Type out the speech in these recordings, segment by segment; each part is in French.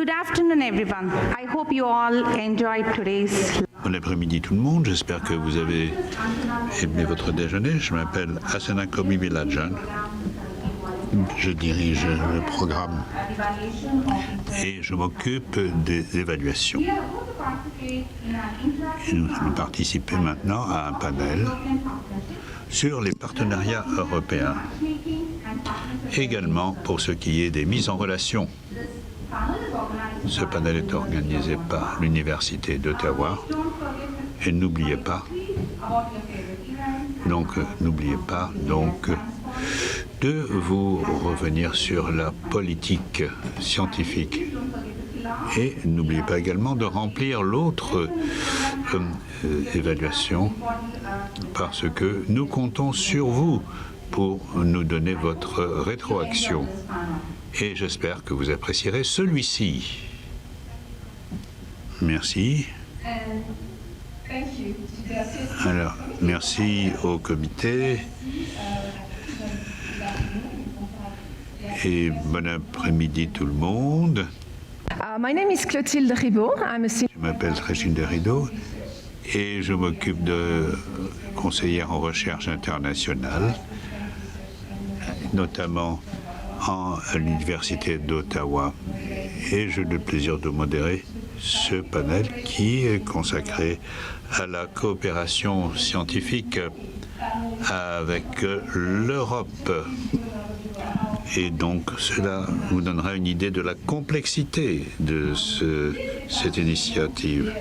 Good afternoon, everyone. I hope you all enjoyed today's. Bon après-midi tout le monde, j'espère que vous avez aimé votre déjeuner. Je m'appelle Asena Komi-Vilajan. Je dirige le programme et je m'occupe des évaluations. Et nous allons participer maintenant à un panel sur les partenariats européens. Également pour ce qui est des mises en relation. Ce panel est organisé par l'Université d'Ottawa. Et n'oubliez pas de vous revenir sur la politique scientifique. Et n'oubliez pas également de remplir l'autre évaluation parce que nous comptons sur vous pour nous donner votre rétroaction. Et j'espère que vous apprécierez celui-ci. Merci. Alors, merci au comité et bon après-midi tout le monde. My name is Clotilde Ribaud. Je m'appelle Clotilde Ribaud et je m'occupe de conseillère en recherche internationale, notamment à l'Université d'Ottawa. Et j'ai le plaisir de modérer ce panel qui est consacré à la coopération scientifique avec l'Europe. Et donc cela vous donnera une idée de la complexité de cette initiative.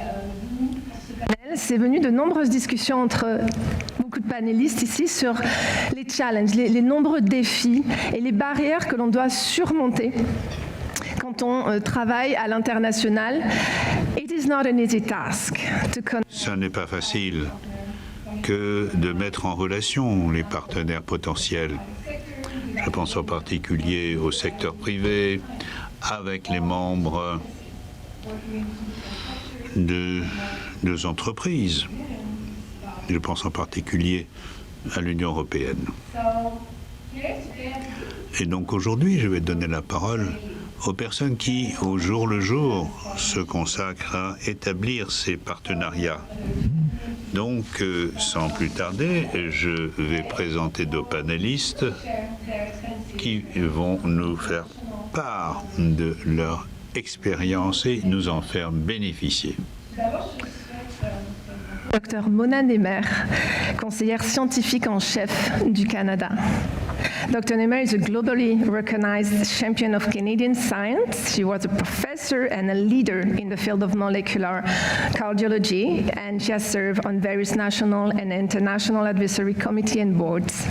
C'est venu de nombreuses discussions entre beaucoup de panélistes ici sur les challenges, les nombreux défis et les barrières que l'on doit surmonter quand on travaille à l'international. It is not an easy task to Ça n'est pas facile que de mettre en relation les partenaires potentiels. Je pense en particulier au secteur privé, avec les membres de nos entreprises. Je pense en particulier à l'Union européenne. Et donc aujourd'hui, je vais donner la parole aux personnes qui, au jour le jour, se consacrent à établir ces partenariats. Donc, sans plus tarder, je vais présenter nos panélistes qui vont nous faire part de leur expérience et nous en faire bénéficier. Dr Mona Nemer, conseillère scientifique en chef du Canada. Dr. Nemer is a globally recognized champion of Canadian science. She was a professor and a leader in the field of molecular cardiology, and she has served on various national and international advisory committees and boards.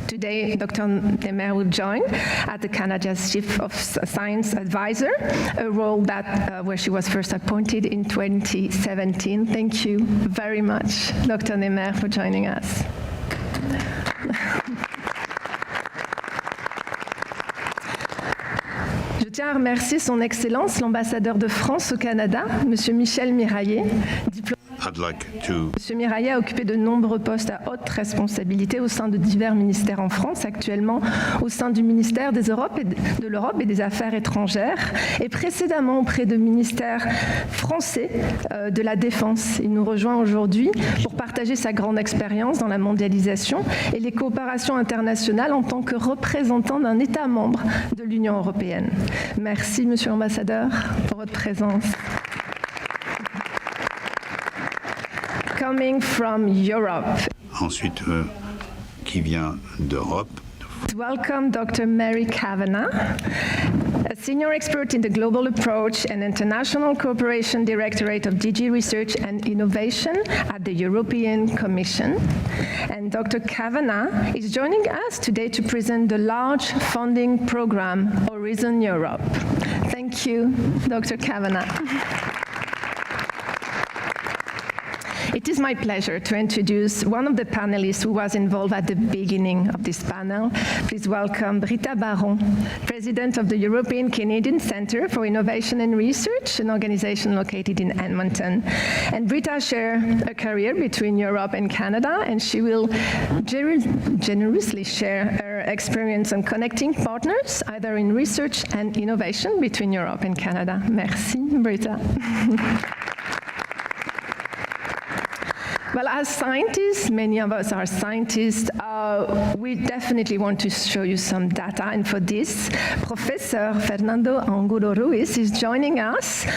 Today, Dr. Nemer will join as the Canada's Chief of Science Advisor, a role that where she was first appointed in 2017. Thank you very much, Dr. Nemer, for joining us. Je tiens à remercier son Excellence, l'ambassadeur de France au Canada, M. Michel Miraillet, M. Miraillet a occupé de nombreux postes à haute responsabilité au sein de divers ministères en France, actuellement au sein du ministère de l'Europe et des Affaires étrangères, et précédemment auprès de ministères français de la Défense. Il nous rejoint aujourd'hui pour partager sa grande expérience dans la mondialisation et les coopérations internationales en tant que représentant d'un État membre de l'Union européenne. Merci, Monsieur l'ambassadeur, pour votre présence. Coming from Europe. Ensuite, qui vient d'Europe. Welcome Dr. Mary Kavanagh, a senior expert in the global approach and international cooperation directorate of DG Research and Innovation at the European Commission. And Dr. Kavanagh is joining us today to present the large funding program Horizon Europe. Thank you, Dr. Kavanagh. It is my pleasure to introduce one of the panelists who was involved at the beginning of this panel. Please welcome Britta Baron, President of the European Canadian Centre for Innovation and Research, an organization located in Edmonton. And Britta shares a career between Europe and Canada, and she will generously share her experience on connecting partners, either in research and innovation between Europe and Canada. Merci, Britta. Well, as scientists, many of us are scientists, we definitely want to show you some data, and for this, Professor Fernando Angulo Ruiz is joining us.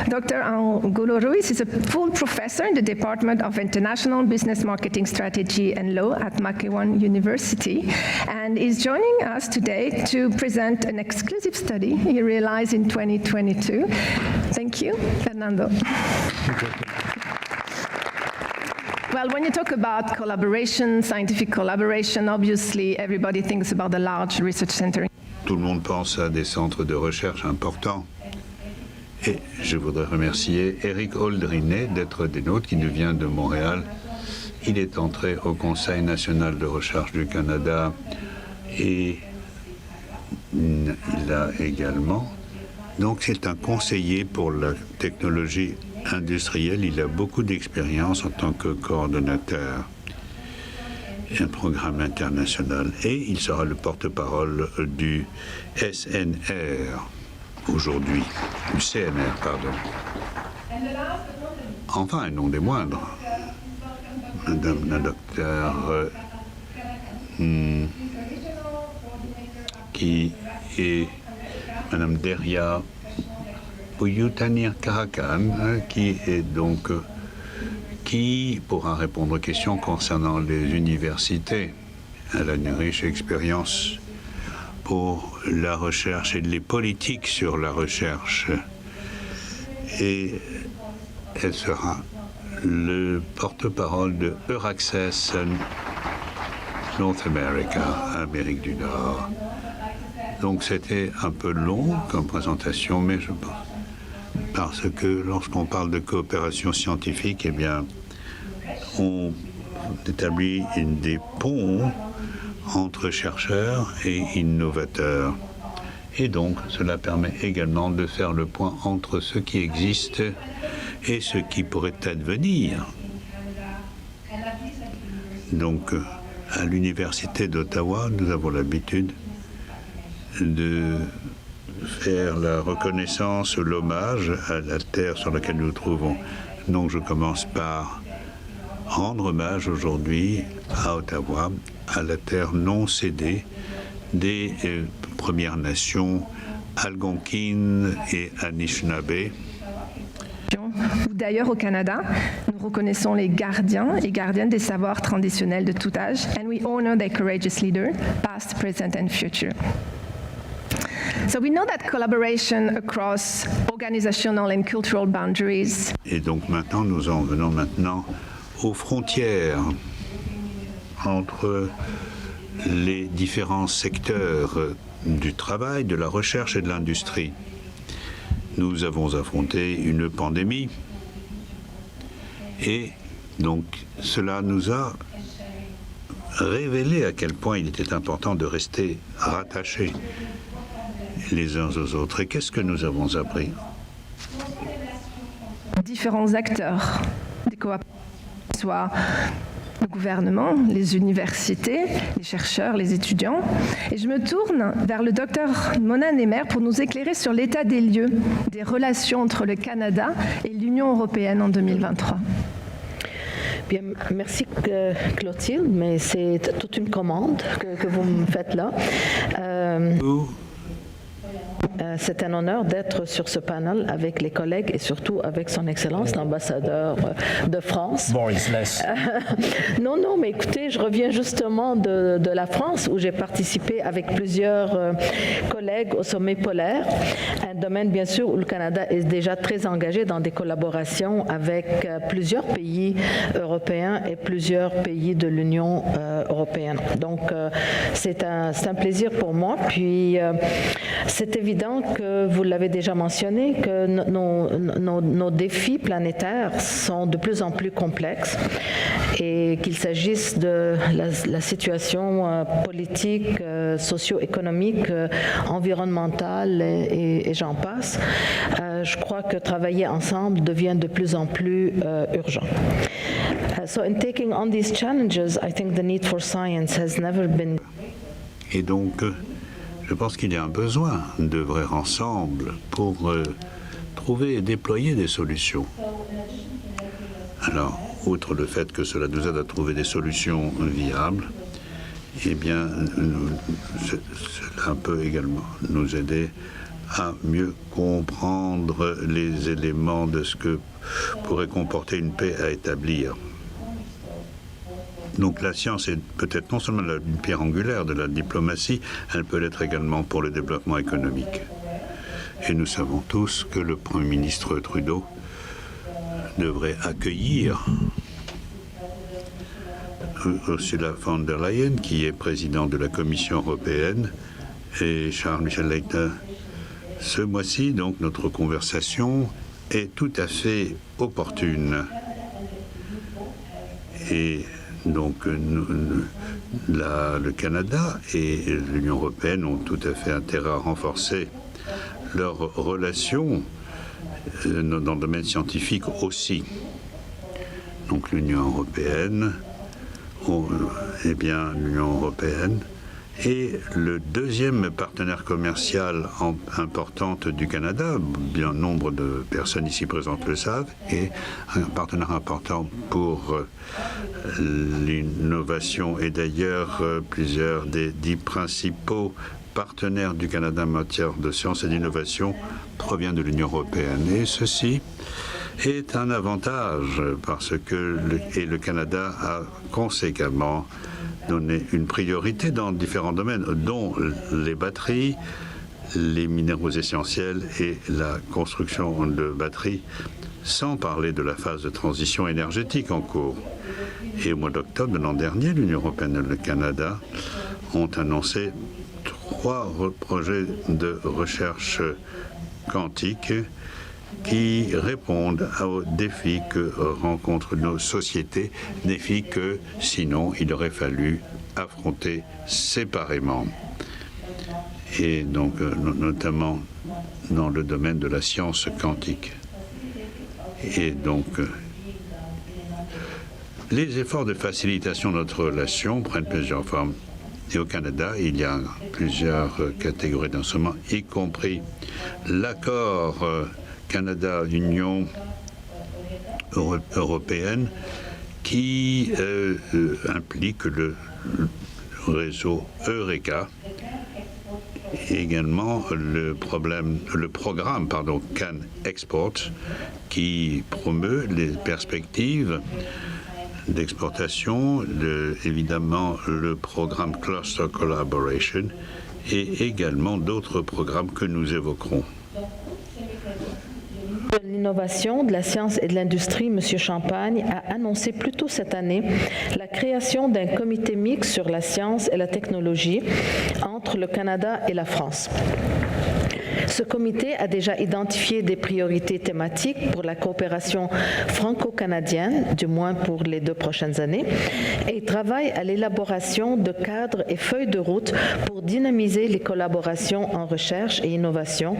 Dr. Angulo Ruiz is a full professor in the Department of International Business Marketing Strategy and Law at McEwan University, and is joining us today to present an exclusive study he realized in 2022. Thank you, Fernando. Well, when you talk about collaboration, scientific collaboration, obviously everybody thinks about the large research center. Tout le monde pense à des centres de recherche importants. Et je voudrais remercier Eric Holdrinet d'être des nôtres, qui nous vient de Montréal. Il est entré au Conseil national de recherche du Canada et il a également. Donc c'est un conseiller pour la technologie industriel, il a beaucoup d'expérience en tant que coordonnateur d'un programme international et il sera le porte-parole du SNR aujourd'hui, du CNR, pardon. Enfin, et non des moindres, Madame la docteure qui est Madame Deria Puyutanir Karakan, qui pourra répondre aux questions concernant les universités. Elle a une riche expérience pour la recherche et les politiques sur la recherche. Et elle sera le porte-parole de Euraccess North America, Amérique du Nord. Donc c'était un peu long comme présentation, mais je pense parce que lorsqu'on parle de coopération scientifique, eh bien, on établit des ponts entre chercheurs et innovateurs. Et donc, cela permet également de faire le point entre ce qui existe et ce qui pourrait advenir. Donc, à l'Université d'Ottawa, nous avons l'habitude de faire la reconnaissance, l'hommage à la terre sur laquelle nous nous trouvons. Donc je commence par rendre hommage aujourd'hui à Ottawa, à la terre non cédée des Premières Nations Algonquine et Anishinaabe. D'ailleurs, au Canada, nous reconnaissons les gardiens et gardiennes des savoirs traditionnels de tout âge, and we honor their courageous leaders, past, present and future. So we know that collaboration across organizational and cultural boundaries. Et donc maintenant, nous en venons maintenant aux frontières entre les différents secteurs du travail, de la recherche et de l'industrie. Nous avons affronté une pandémie et donc cela nous a révélé à quel point il était important de rester rattachés les uns aux autres. Et qu'est-ce que nous avons appris? Différents acteurs des coopérations, soit le gouvernement, les universités, les chercheurs, les étudiants. Et je me tourne vers le docteur Mona Nemer pour nous éclairer sur l'état des lieux des relations entre le Canada et l'Union européenne en 2023. Bien, merci Clotilde, mais c'est toute une commande que vous me faites là. C'est un honneur d'être sur ce panel avec les collègues et surtout avec son Excellence l'ambassadeur de France. Boris Less. Non, mais écoutez, je reviens justement de la France où j'ai participé avec plusieurs collègues au sommet polaire, un domaine bien sûr où le Canada est déjà très engagé dans des collaborations avec plusieurs pays européens et plusieurs pays de l'Union européenne. Donc c'est un plaisir pour moi. Puis c'est évident évident que, vous l'avez déjà mentionné, que nos défis planétaires sont de plus en plus complexes et qu'il s'agisse de la situation politique, socio-économique, environnementale et j'en passe. Je crois que travailler ensemble devient de plus en plus urgent. So in taking on these challenges, I think the need for science has never been. Et donc, je pense qu'il y a un besoin d'œuvrer ensemble pour trouver et déployer des solutions. Alors, outre le fait que cela nous aide à trouver des solutions viables, eh bien, cela peut également nous aider à mieux comprendre les éléments de ce que pourrait comporter une paix à établir. Donc la science est peut-être non seulement une pierre angulaire de la diplomatie, elle peut l'être également pour le développement économique. Et nous savons tous que le Premier ministre Trudeau devrait accueillir Ursula von der Leyen, qui est président de la Commission européenne, et Charles Michel Leitner. Ce mois-ci, donc, notre conversation est tout à fait opportune. Et donc, le Canada et l'Union européenne ont tout à fait intérêt à renforcer leurs relations dans le domaine scientifique aussi. Donc, l'Union européenne, l'Union européenne est le deuxième partenaire commercial importante du Canada, bien nombre de personnes ici présentes le savent, et un partenaire important pour l'innovation. Et d'ailleurs, plusieurs des 10 principaux partenaires du Canada en matière de sciences et d'innovation proviennent de l'Union européenne. Et ceci est un avantage parce que le Canada a conséquemment donné une priorité dans différents domaines, dont les batteries, les minéraux essentiels et la construction de batteries, sans parler de la phase de transition énergétique en cours. Et au mois d'octobre de l'an dernier, l'Union européenne et le Canada ont annoncé 3 projets de recherche quantique qui répondent aux défis que rencontrent nos sociétés, défis que, sinon, il aurait fallu affronter séparément. Et donc, notamment dans le domaine de la science quantique. Et donc, les efforts de facilitation de notre relation prennent plusieurs formes. Et au Canada, il y a plusieurs catégories d'instruments, y compris l'accord Canada-Union européenne qui implique le réseau Eureka, et également le programme Can Export qui promeut les perspectives d'exportation, évidemment le programme Cluster Collaboration et également d'autres programmes que nous évoquerons. De l'innovation, de la science et de l'industrie, M. Champagne a annoncé plus tôt cette année la création d'un comité mixte sur la science et la technologie entre le Canada et la France. Ce comité a déjà identifié des priorités thématiques pour la coopération franco-canadienne, du moins pour les 2 prochaines années, et travaille à l'élaboration de cadres et feuilles de route pour dynamiser les collaborations en recherche et innovation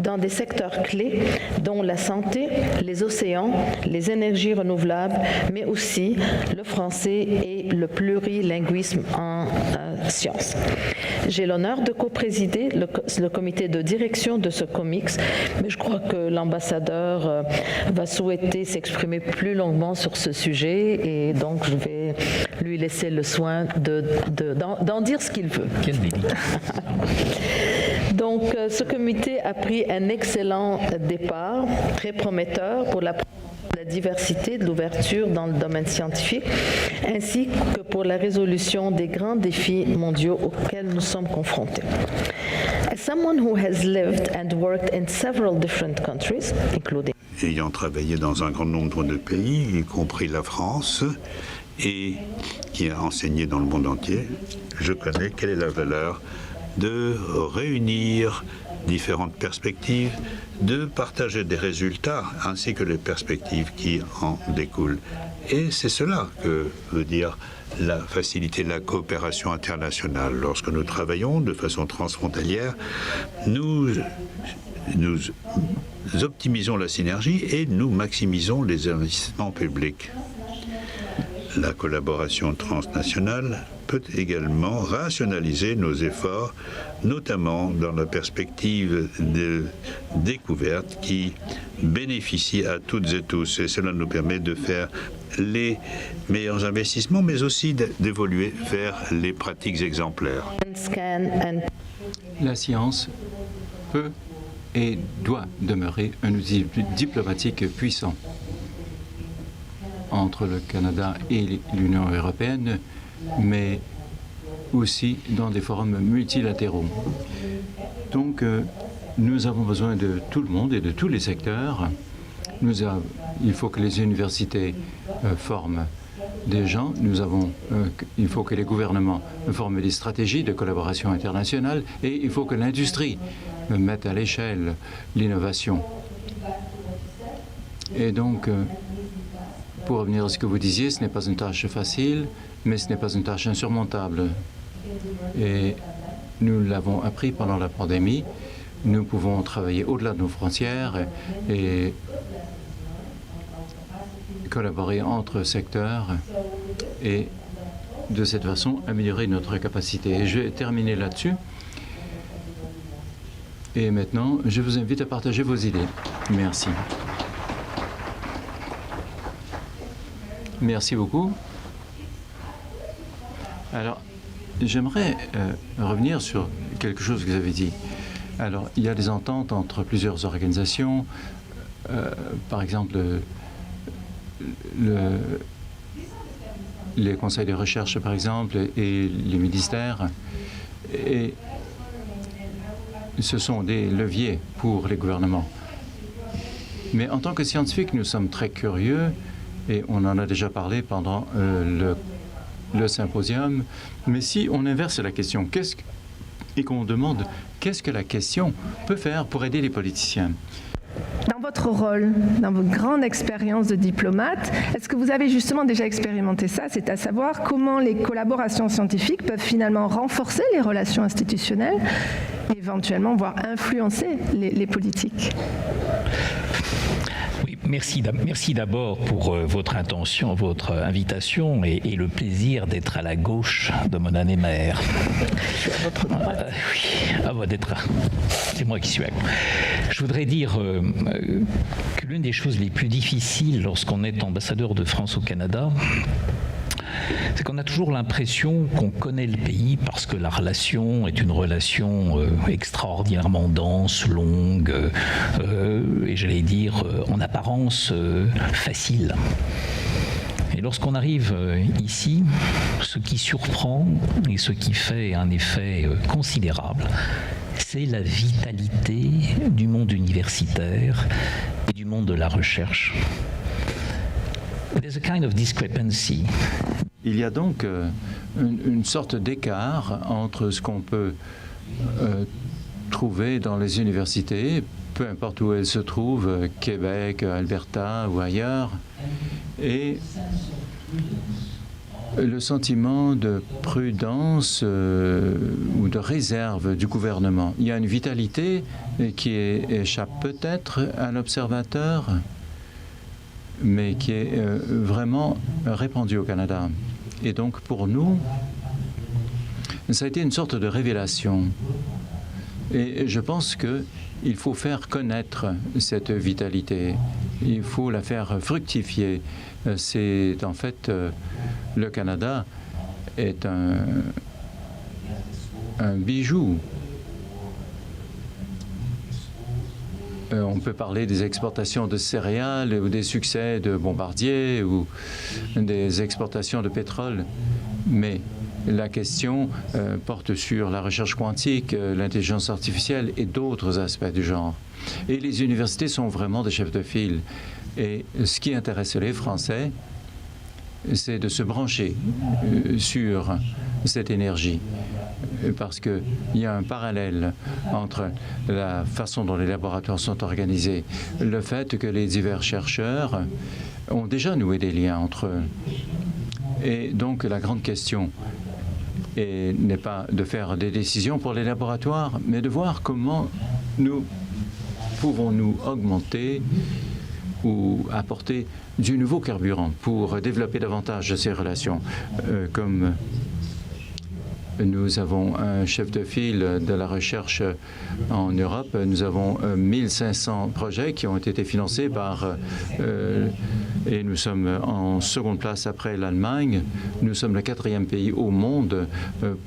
dans des secteurs clés dont la santé, les océans, les énergies renouvelables, mais aussi le français et le plurilinguisme en sciences. J'ai l'honneur de coprésider le comité de direction de ce COMIX, mais je crois que l'ambassadeur va souhaiter s'exprimer plus longuement sur ce sujet et donc je vais lui laisser le soin d'en dire ce qu'il veut. Quelle délicat. Donc ce comité a pris un excellent départ, très prometteur pour la diversité, de l'ouverture dans le domaine scientifique, ainsi que pour la résolution des grands défis mondiaux auxquels nous sommes confrontés. As someone who has lived and worked in several different countries, including ayant travaillé dans un grand nombre de pays, y compris la France, et qui a enseigné dans le monde entier, je connais quelle est la valeur de réunir différentes perspectives, de partager des résultats ainsi que les perspectives qui en découlent. Et c'est cela que veut dire la facilité de la coopération internationale. Lorsque nous travaillons de façon transfrontalière, nous optimisons la synergie et nous maximisons les investissements publics. La collaboration transnationale peut également rationaliser nos efforts, notamment dans la perspective de découverte qui bénéficie à toutes et tous. Et cela nous permet de faire les meilleurs investissements, mais aussi d'évoluer vers les pratiques exemplaires. La science peut et doit demeurer un outil diplomatique puissant entre le Canada et l'Union européenne, mais aussi dans des forums multilatéraux. Donc, nous avons besoin de tout le monde et de tous les secteurs. Il faut que les universités forment des gens. Il faut que les gouvernements forment des stratégies de collaboration internationale et il faut que l'industrie mette à l'échelle l'innovation. Et donc, pour revenir à ce que vous disiez, ce n'est pas une tâche facile, mais ce n'est pas une tâche insurmontable. Et nous l'avons appris pendant la pandémie. Nous pouvons travailler au-delà de nos frontières et collaborer entre secteurs et de cette façon améliorer notre capacité. Et je vais terminer là-dessus. Et maintenant, je vous invite à partager vos idées. Merci. Merci beaucoup. Alors, j'aimerais revenir sur quelque chose que vous avez dit. Alors, il y a des ententes entre plusieurs organisations, par exemple les conseils de recherche, par exemple, et les ministères. Et ce sont des leviers pour les gouvernements. Mais en tant que scientifiques, nous sommes très curieux, et on en a déjà parlé pendant le symposium. Mais si on inverse la question, et qu'on demande qu'est-ce que la question peut faire pour aider les politiciens? Dans votre rôle, dans votre grande expérience de diplomate, est-ce que vous avez justement déjà expérimenté ça? C'est à savoir comment les collaborations scientifiques peuvent finalement renforcer les relations institutionnelles, et éventuellement, voire influencer les politiques. Merci d'abord pour votre intention, votre invitation et le plaisir d'être à la gauche de mon année-mère. Je suis à votre droite. Oui, c'est moi qui suis à gauche. Je voudrais dire que l'une des choses les plus difficiles lorsqu'on est ambassadeur de France au Canada, c'est qu'on a toujours l'impression qu'on connaît le pays parce que la relation est une relation extraordinairement dense, longue et j'allais dire en apparence facile. Et lorsqu'on arrive ici, ce qui surprend et ce qui fait un effet considérable, c'est la vitalité du monde universitaire et du monde de la recherche. There's a kind of discrepancy. Il y a donc une sorte d'écart entre ce qu'on peut trouver dans les universités, peu importe où elles se trouvent, Québec, Alberta ou ailleurs, et le sentiment de prudence ou de réserve du gouvernement. Il y a une vitalité qui échappe peut-être à l'observateur, mais qui est vraiment répandue au Canada. Et donc, pour nous, ça a été une sorte de révélation. Et je pense qu'il faut faire connaître cette vitalité. Il faut la faire fructifier. C'est en fait, le Canada est un bijou. On peut parler des exportations de céréales ou des succès de Bombardier ou des exportations de pétrole. Mais la question porte sur la recherche quantique, l'intelligence artificielle et d'autres aspects du genre. Et les universités sont vraiment des chefs de file. Et ce qui intéresse les Français, c'est de se brancher sur cette énergie. parce qu'il y a un parallèle entre la façon dont les laboratoires sont organisés, le fait que les divers chercheurs ont déjà noué des liens entre eux. Et donc la grande question n'est pas de faire des décisions pour les laboratoires, mais de voir comment nous pouvons-nous augmenter ou apporter du nouveau carburant pour développer davantage ces relations. Comme nous avons un chef de file de la recherche en Europe, nous avons 1500 projets qui ont été financés et nous sommes en seconde place après l'Allemagne. Nous sommes le 4e pays au monde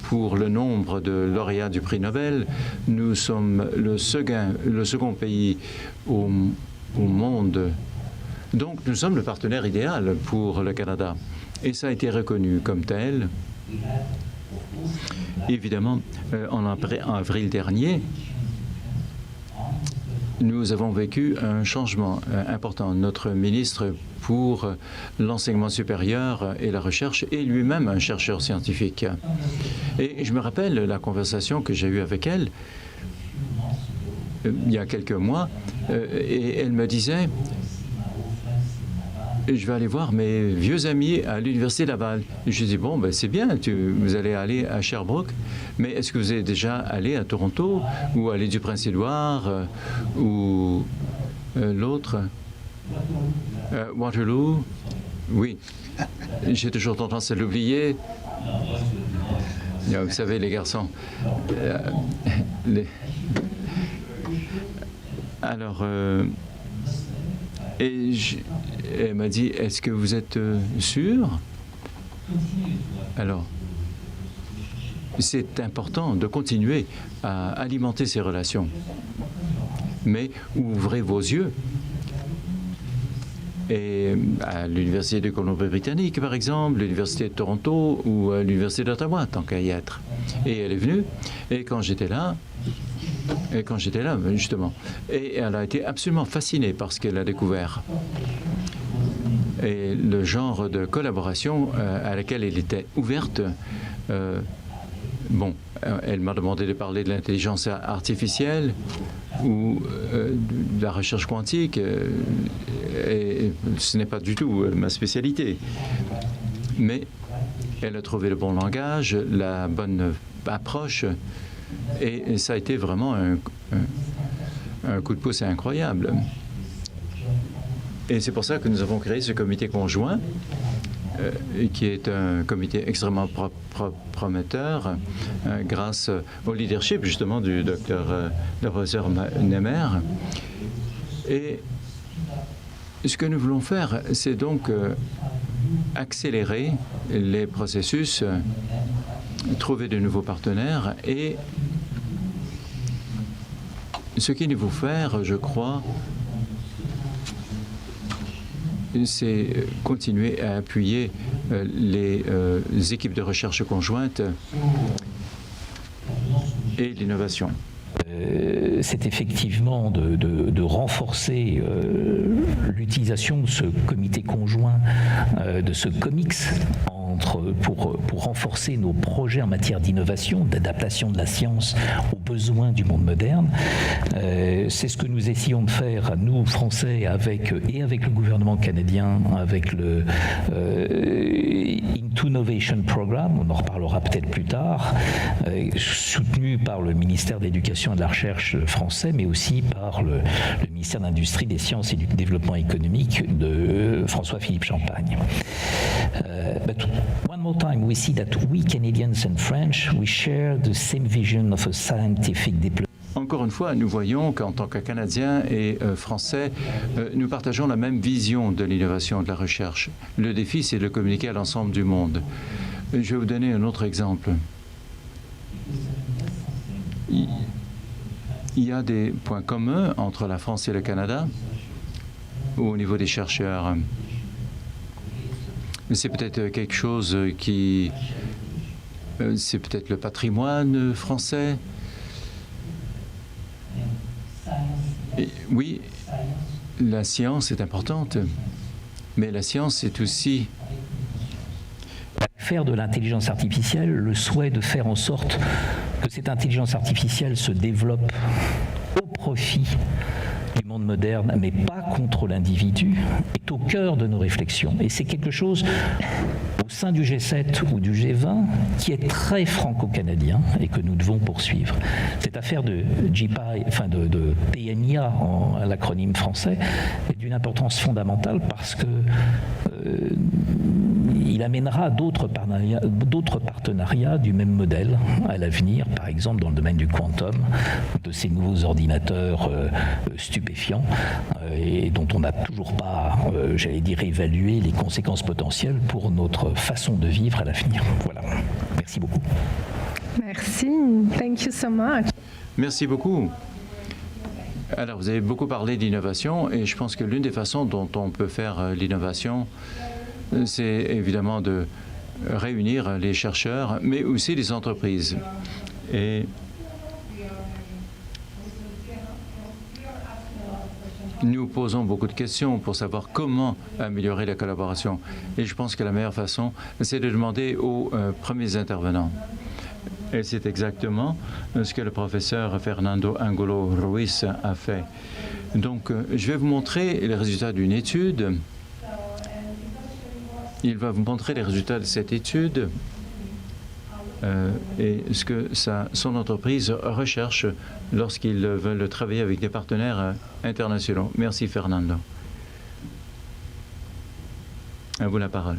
pour le nombre de lauréats du prix Nobel. Nous sommes le second pays au monde. Donc nous sommes le partenaire idéal pour le Canada. Et ça a été reconnu comme tel. Évidemment, en avril dernier, nous avons vécu un changement important. Notre ministre pour l'enseignement supérieur et la recherche est lui-même un chercheur scientifique. Et je me rappelle la conversation que j'ai eue avec elle il y a quelques mois, et elle me disait: je vais aller voir mes vieux amis à l'Université Laval. Et je lui ai dit, bon, ben, c'est bien, vous allez aller à Sherbrooke, mais est-ce que vous êtes déjà allé à Toronto ou à l'île du Prince-Édouard ou l'autre, Waterloo? Oui, j'ai toujours tendance à l'oublier. Vous savez, les garçons, alors... Et elle m'a dit, est-ce que vous êtes sûr? Alors, c'est important de continuer à alimenter ces relations. Mais ouvrez vos yeux. Et à l'Université de Colombie-Britannique, par exemple, l'Université de Toronto ou à l'Université d'Ottawa, tant qu'à y être. Et elle est venue, et quand j'étais là, justement. Et elle a été absolument fascinée par ce qu'elle a découvert. Et le genre de collaboration à laquelle elle était ouverte, elle m'a demandé de parler de l'intelligence artificielle ou de la recherche quantique, et ce n'est pas du tout ma spécialité. Mais elle a trouvé le bon langage, la bonne approche, et ça a été vraiment un coup de pouce incroyable. Et c'est pour ça que nous avons créé ce comité conjoint, qui est un comité extrêmement prometteur, grâce au leadership justement du professeur Nemer. Et ce que nous voulons faire, c'est donc accélérer les processus, trouver de nouveaux partenaires, et ce qu'il nous faut faire, je crois, c'est continuer à appuyer les équipes de recherche conjointes et l'innovation. C'est effectivement de renforcer l'utilisation de ce comité conjoint, de ce COMIX, pour renforcer nos projets en matière d'innovation, d'adaptation de la science aux besoins du monde moderne. C'est ce que nous essayons de faire, nous, Français, avec le gouvernement canadien, avec le Into Innovation Program, on en reparlera peut-être plus tard, soutenu par le ministère de l'Éducation et de la Recherche français, mais aussi par le ministère de l'Industrie, des Sciences et du Développement économique de François-Philippe Champagne. But one more time, we see that we Canadians and French, we share the same vision of a scientific diplomacy. Encore une fois, nous voyons qu'en tant que Canadiens et Français, nous partageons la même vision de l'innovation et de la recherche. Le défi, c'est de communiquer à l'ensemble du monde. Je vais vous donner un autre exemple. Il y a des points communs entre la France et le Canada au niveau des chercheurs. C'est peut-être quelque chose qui... c'est peut-être le patrimoine français. Et oui, la science est importante, mais la science est aussi faire de l'intelligence artificielle le souhait de faire en sorte que cette intelligence artificielle se développe au profit du monde moderne, mais pas contre l'individu, est au cœur de nos réflexions. Et c'est quelque chose au sein du G7 ou du G20 qui est très franco-canadien et que nous devons poursuivre. Cette affaire de GPI, enfin de PNIA, à l'acronyme français, est d'une importance fondamentale parce que il amènera d'autres partenariats du même modèle à l'avenir, par exemple dans le domaine du quantum, de ces nouveaux ordinateurs stupéfiants et dont on n'a toujours pas, j'allais dire, évalué les conséquences potentielles pour notre façon de vivre à l'avenir. Voilà. Merci beaucoup. Merci. Thank you so much. Merci beaucoup. Alors, vous avez beaucoup parlé d'innovation et je pense que l'une des façons dont on peut faire l'innovation, c'est évidemment de réunir les chercheurs, mais aussi les entreprises. Et nous posons beaucoup de questions pour savoir comment améliorer la collaboration. Et je pense que la meilleure façon, c'est de demander aux premiers intervenants. Et c'est exactement ce que le professeur Fernando Angulo Ruiz a fait. Donc, je vais vous montrer les résultats d'une étude. Il va vous montrer les résultats de cette étude et ce que son entreprise recherche lorsqu'ils veulent travailler avec des partenaires internationaux. Merci, Fernando. À vous la parole.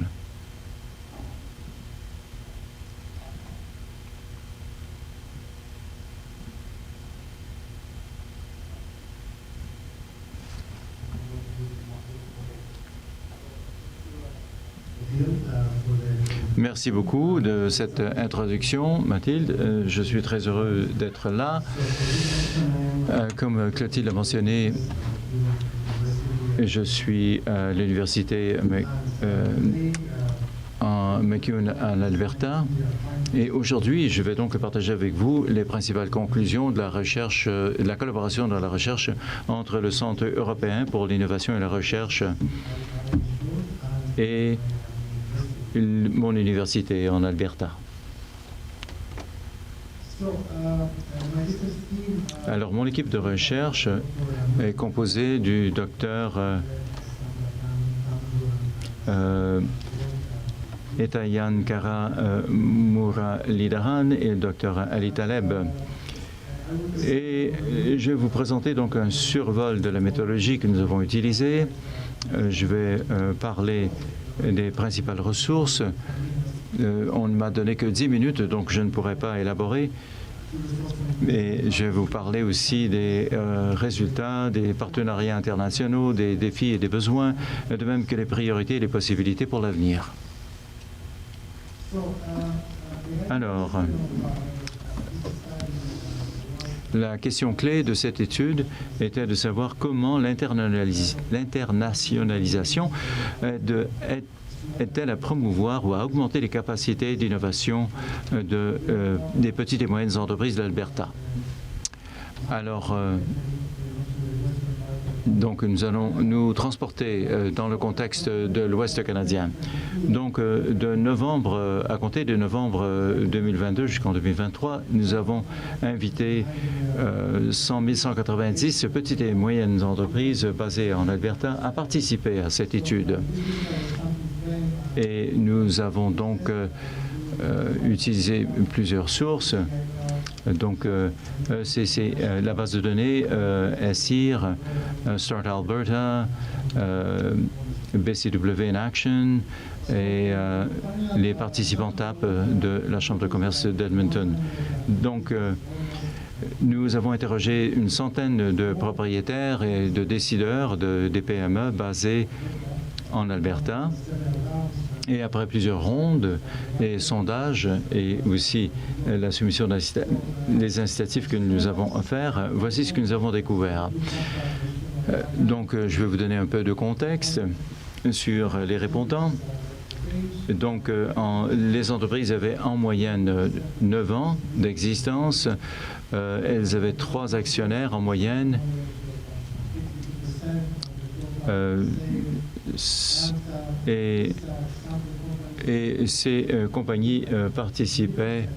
Merci beaucoup de cette introduction, Mathilde. Je suis très heureux d'être là. Comme Clotilde l'a mentionné, je suis à l'université en McEwan en Alberta. Et aujourd'hui, je vais donc partager avec vous les principales conclusions de la recherche, de la collaboration dans la recherche entre le Centre européen pour l'innovation et la recherche et mon université en Alberta. Alors, mon équipe de recherche est composée du docteur Etayan Kara Muralidaran et le docteur Ali Taleb. Et je vais vous présenter donc un survol de la méthodologie que nous avons utilisée. Je vais parler des principales ressources. On ne m'a donné que 10 minutes, donc je ne pourrai pas élaborer. Mais je vais vous parler aussi des résultats, des partenariats internationaux, des défis et des besoins, de même que les priorités et les possibilités pour l'avenir. Alors, la question clé de cette étude était de savoir comment l'internationalisation est-elle à promouvoir ou à augmenter les capacités d'innovation des petites et moyennes entreprises de l'Alberta. Alors, donc nous allons nous transporter dans le contexte de l'Ouest canadien. Donc de novembre, à compter de novembre 2022 jusqu'en 2023, nous avons invité 100 190 petites et moyennes entreprises basées en Alberta à participer à cette étude. Et nous avons donc utilisé plusieurs sources. Donc, c'est la base de données SIR, Start Alberta, BCW in Action et les participants TAP de la Chambre de commerce d'Edmonton. Donc, nous avons interrogé une centaine de propriétaires et de décideurs des PME basés en Alberta. Et après plusieurs rondes et sondages et aussi la soumission des incitatifs que nous avons offerts, voici ce que nous avons découvert. Donc, je vais vous donner un peu de contexte sur les répondants. Donc, les entreprises avaient en moyenne 9 ans d'existence. Elles avaient 3 actionnaires en moyenne. et ces compagnies participaient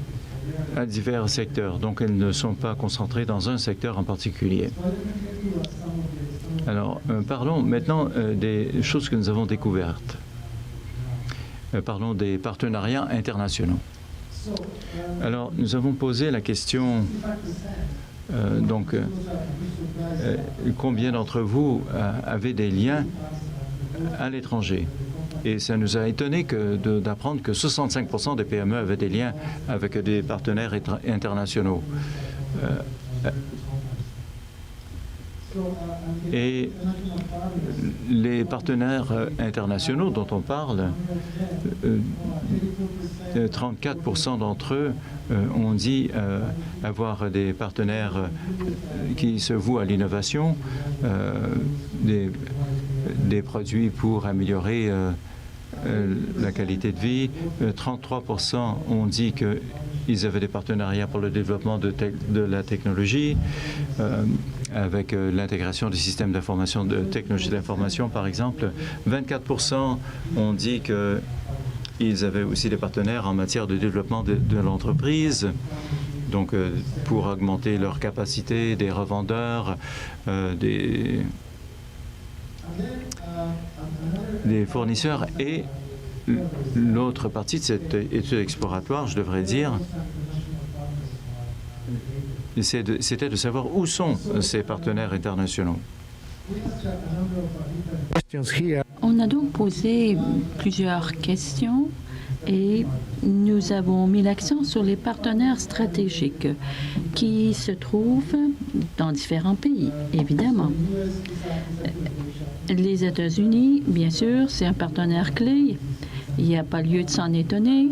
à divers secteurs, donc elles ne sont pas concentrées dans un secteur en particulier. Alors, parlons maintenant des choses que nous avons découvertes. Parlons des partenariats internationaux. Alors, nous avons posé la question, combien d'entre vous avaient des liens à l'étranger? Et ça nous a étonné d'apprendre que 65% des PME avaient des liens avec des partenaires internationaux. Et les partenaires internationaux dont on parle, 34% d'entre eux ont dit avoir des partenaires qui se vouent à l'innovation, des produits pour améliorer la qualité de vie. 33% ont dit qu'ils avaient des partenariats pour le développement de la technologie, avec l'intégration des systèmes d'information, de technologie d'information, par exemple. 24% ont dit qu'ils avaient aussi des partenaires en matière de développement de l'entreprise, donc pour augmenter leur capacité, des revendeurs, des fournisseurs. Et l'autre partie de cette étude exploratoire, je devrais dire, c'était de savoir où sont ces partenaires internationaux. On a donc posé plusieurs questions et nous avons mis l'accent sur les partenaires stratégiques qui se trouvent dans différents pays, évidemment. Les États-Unis, bien sûr, c'est un partenaire clé. Il n'y a pas lieu de s'en étonner.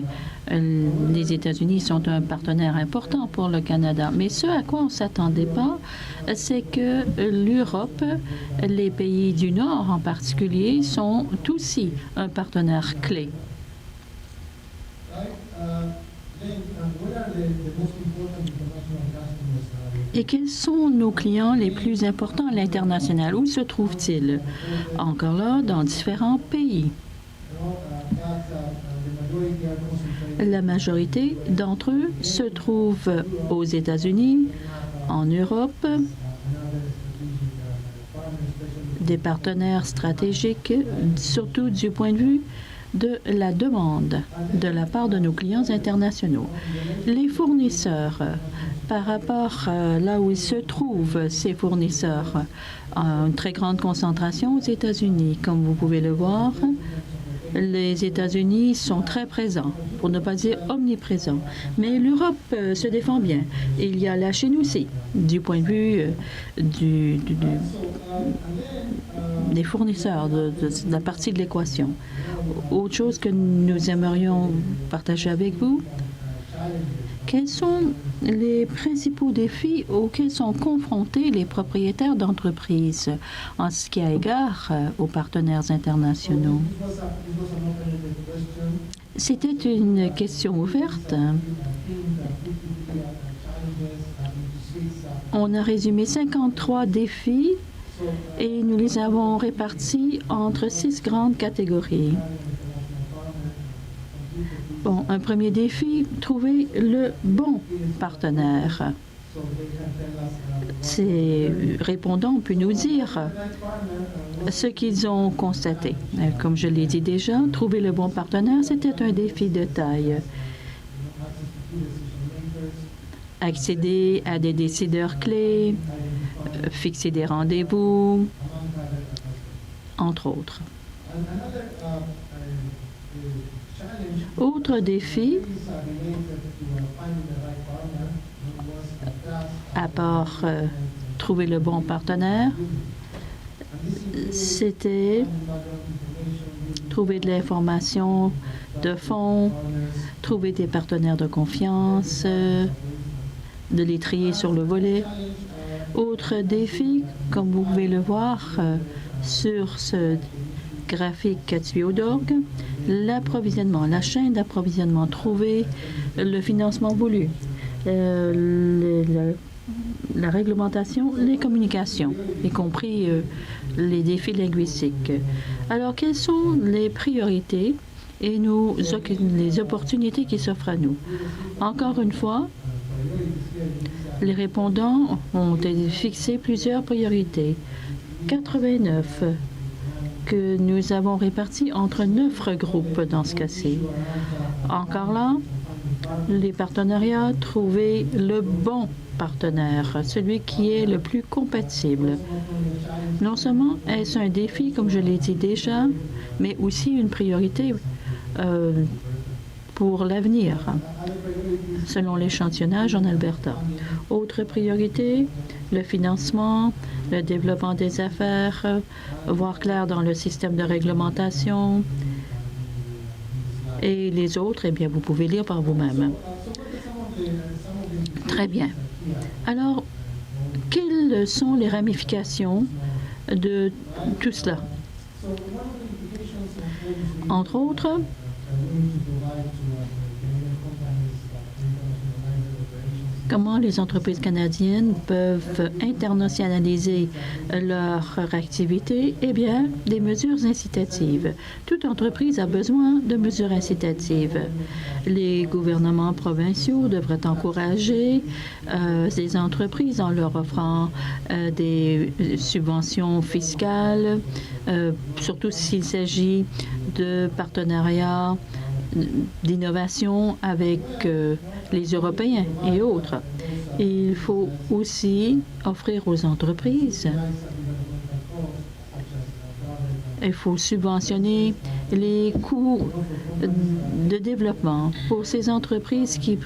Les États-Unis sont un partenaire important pour le Canada. Mais ce à quoi on ne s'attendait pas, c'est que l'Europe, les pays du Nord en particulier, sont aussi un partenaire clé. Et quels sont nos clients les plus importants à l'international? Où se trouvent-ils? Encore là, dans différents pays. La majorité d'entre eux se trouvent aux États-Unis, en Europe, des partenaires stratégiques, surtout du point de vue de la demande de la part de nos clients internationaux. Les fournisseurs, par rapport là où ils se trouvent, ces fournisseurs, une très grande concentration aux États-Unis. Comme vous pouvez le voir, les États-Unis sont très présents, pour ne pas dire omniprésents. Mais l'Europe se défend bien. Il y a la Chine aussi, du point de vue des fournisseurs, de la partie de l'équation. Autre chose que nous aimerions partager avec vous, quels sont les principaux défis auxquels sont confrontés les propriétaires d'entreprises en ce qui a égard aux partenaires internationaux? C'était une question ouverte. On a résumé 53 défis et nous les avons répartis entre 6 grandes catégories. Bon, un premier défi, trouver le bon partenaire. Ces répondants peuvent nous dire ce qu'ils ont constaté. Comme je l'ai dit déjà, trouver le bon partenaire, c'était un défi de taille. Accéder à des décideurs clés, fixer des rendez-vous, entre autres. Autre défi, à part trouver le bon partenaire, c'était trouver de l'information de fond, trouver des partenaires de confiance, de les trier sur le volet. Autre défi, comme vous pouvez le voir sur ce graphique tuyau d'orgue, l'approvisionnement, la chaîne d'approvisionnement, trouver le financement voulu, la réglementation, les communications, y compris les défis linguistiques. Alors, quelles sont les priorités et les opportunités qui s'offrent à nous? Encore une fois, les répondants ont fixé plusieurs priorités. 89 que nous avons répartis entre 9 groupes dans ce cas-ci. Encore là, les partenariats, trouver le bon partenaire, celui qui est le plus compatible. Non seulement est-ce un défi, comme je l'ai dit déjà, mais aussi une priorité pour l'avenir, selon l'échantillonnage en Alberta. Autre priorité, le financement, le développement des affaires, voir clair dans le système de réglementation. Et les autres, eh bien, vous pouvez lire par vous-même. Très bien. Alors, quelles sont les ramifications de tout cela? Entre autres, comment les entreprises canadiennes peuvent internationaliser leur activité? Eh bien, des mesures incitatives. Toute entreprise a besoin de mesures incitatives. Les gouvernements provinciaux devraient encourager ces entreprises en leur offrant des subventions fiscales, surtout s'il s'agit de partenariats d'innovation avec les Européens et autres. Il faut aussi offrir aux entreprises, il faut subventionner les coûts de développement pour ces entreprises qui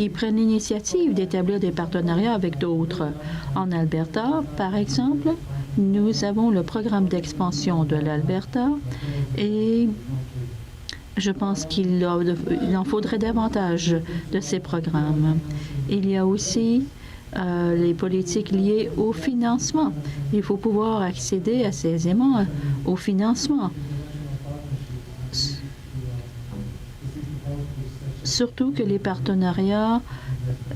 prennent l'initiative d'établir des partenariats avec d'autres. En Alberta, par exemple, nous avons le programme d'expansion de l'Alberta et je pense qu'il en faudrait davantage de ces programmes. Il y a aussi les politiques liées au financement. Il faut pouvoir accéder assez aisément au financement. Surtout que les partenariats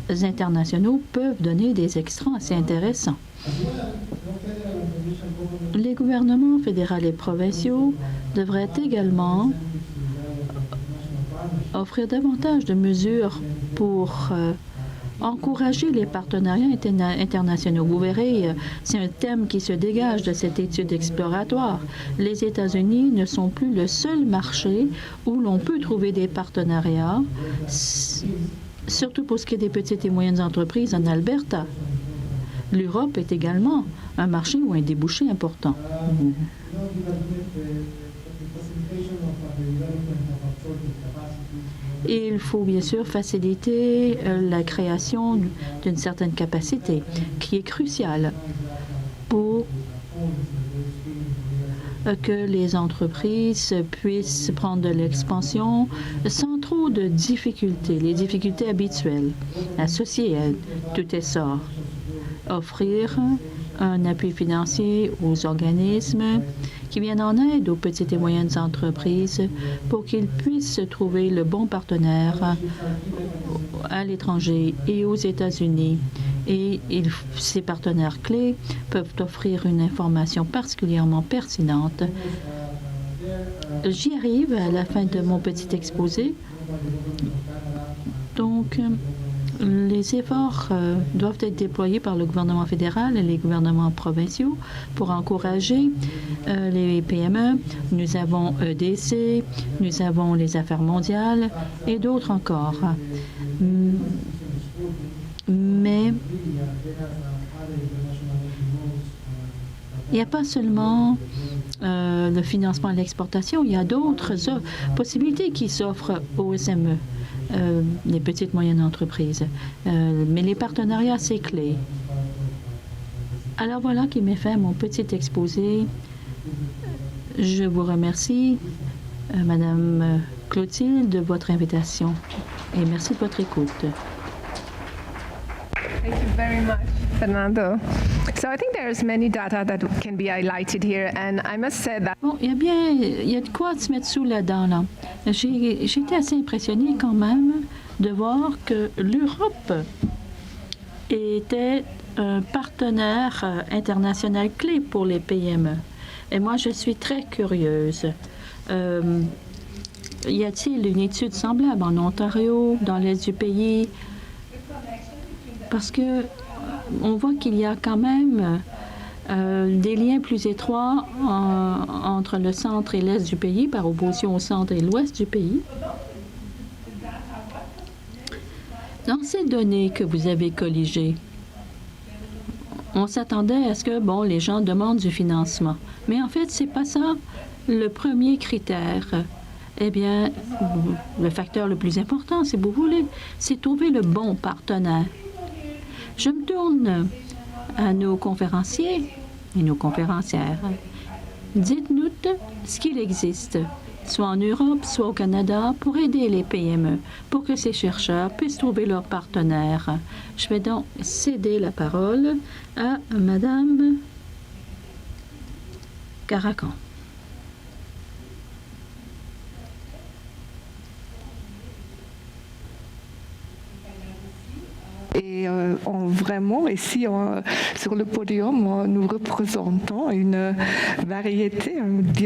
internationaux peuvent donner des extras assez intéressants. Les gouvernements fédéraux et provinciaux devraient également offrir davantage de mesures pour encourager les partenariats internationaux. Vous verrez, c'est un thème qui se dégage de cette étude exploratoire. Les États-Unis ne sont plus le seul marché où l'on peut trouver des partenariats, surtout pour ce qui est des petites et moyennes entreprises en Alberta. L'Europe est également un marché ou un débouché important. Et il faut bien sûr faciliter la création d'une certaine capacité qui est cruciale pour que les entreprises puissent prendre de l'expansion sans trop de difficultés, les difficultés habituelles associées à tout essor. Offrir un appui financier aux organismes qui viennent en aide aux petites et moyennes entreprises pour qu'ils puissent trouver le bon partenaire à l'étranger et aux États-Unis. Et ces partenaires clés peuvent offrir une information particulièrement pertinente. J'y arrive à la fin de mon petit exposé. Donc, les efforts doivent être déployés par le gouvernement fédéral et les gouvernements provinciaux pour encourager les PME. Nous avons EDC, nous avons les affaires mondiales et d'autres encore. Mais il n'y a pas seulement le financement à l'exportation, il y a d'autres possibilités qui s'offrent aux SME. Les petites et moyennes entreprises. Mais les partenariats, c'est clé. Alors voilà qui met fin à mon petit exposé. Je vous remercie, Madame Clotilde, de votre invitation et merci de votre écoute. Thank you very much, Fernando. So I think there's many data that can be highlighted here, and I must say that. Bon, il y a de quoi se mettre sous la dent, là. J'ai été assez impressionnée quand même de voir que l'Europe était un partenaire international clé pour les PME. Et moi, je suis très curieuse. Y a-t-il une étude semblable en Ontario, dans l'est du pays? Parce que on voit qu'il y a quand même des liens plus étroits entre le centre et l'est du pays, par opposition au centre et l'ouest du pays. Dans ces données que vous avez colligées, on s'attendait à ce que, bon, les gens demandent du financement. Mais en fait, c'est pas ça le premier critère. Eh bien, le facteur le plus important, si vous voulez, c'est trouver le bon partenaire. Je me tourne à nos conférenciers et nos conférencières. Dites-nous ce qu'il existe, soit en Europe, soit au Canada, pour aider les PME, pour que ces chercheurs puissent trouver leur partenaire. Je vais donc céder la parole à Madame Caracan. Et vraiment, ici, sur le podium, nous représentons une variété,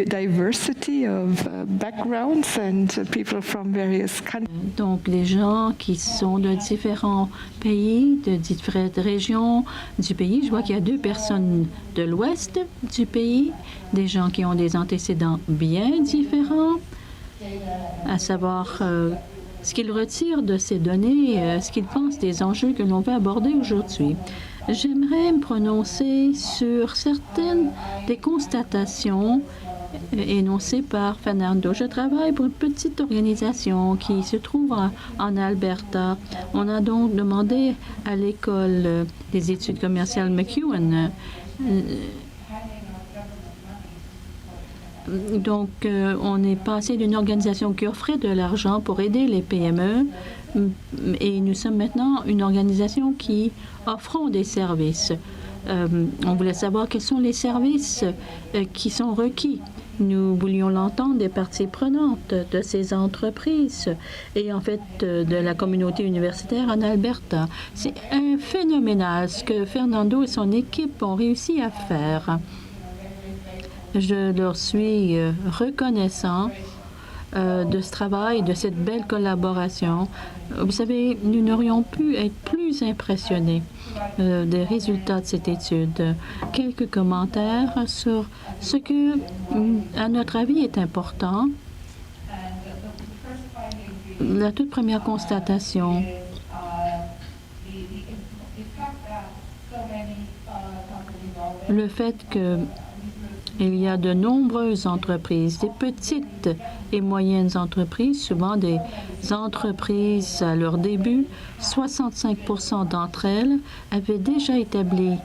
diversity of backgrounds and people from various countries. Donc, les gens qui sont de différents pays, de différentes régions du pays. Je vois qu'il y a 2 personnes de l'ouest du pays, des gens qui ont des antécédents bien différents, à savoir ce qu'ils retirent de ces données, ce qu'ils pensent des enjeux que l'on veut aborder aujourd'hui. J'aimerais me prononcer sur certaines des constatations énoncées par Fernando. Je travaille pour une petite organisation qui se trouve en Alberta. On a donc demandé à l'école des études commerciales McEwen. Donc, on est passé d'une organisation qui offrait de l'argent pour aider les PME et nous sommes maintenant une organisation qui offre des services. On voulait savoir quels sont les services qui sont requis. Nous voulions l'entendre des parties prenantes de ces entreprises et en fait de la communauté universitaire en Alberta. C'est phénoménal ce que Fernando et son équipe ont réussi à faire. Je leur suis reconnaissant de ce travail, de cette belle collaboration. Vous savez, nous n'aurions pu être plus impressionnés des résultats de cette étude. Quelques commentaires sur ce que, à notre avis, est important. La toute première constatation, le fait que il y a de nombreuses entreprises, des petites et moyennes entreprises, souvent des entreprises à leur début. 65% d'entre elles avaient déjà établi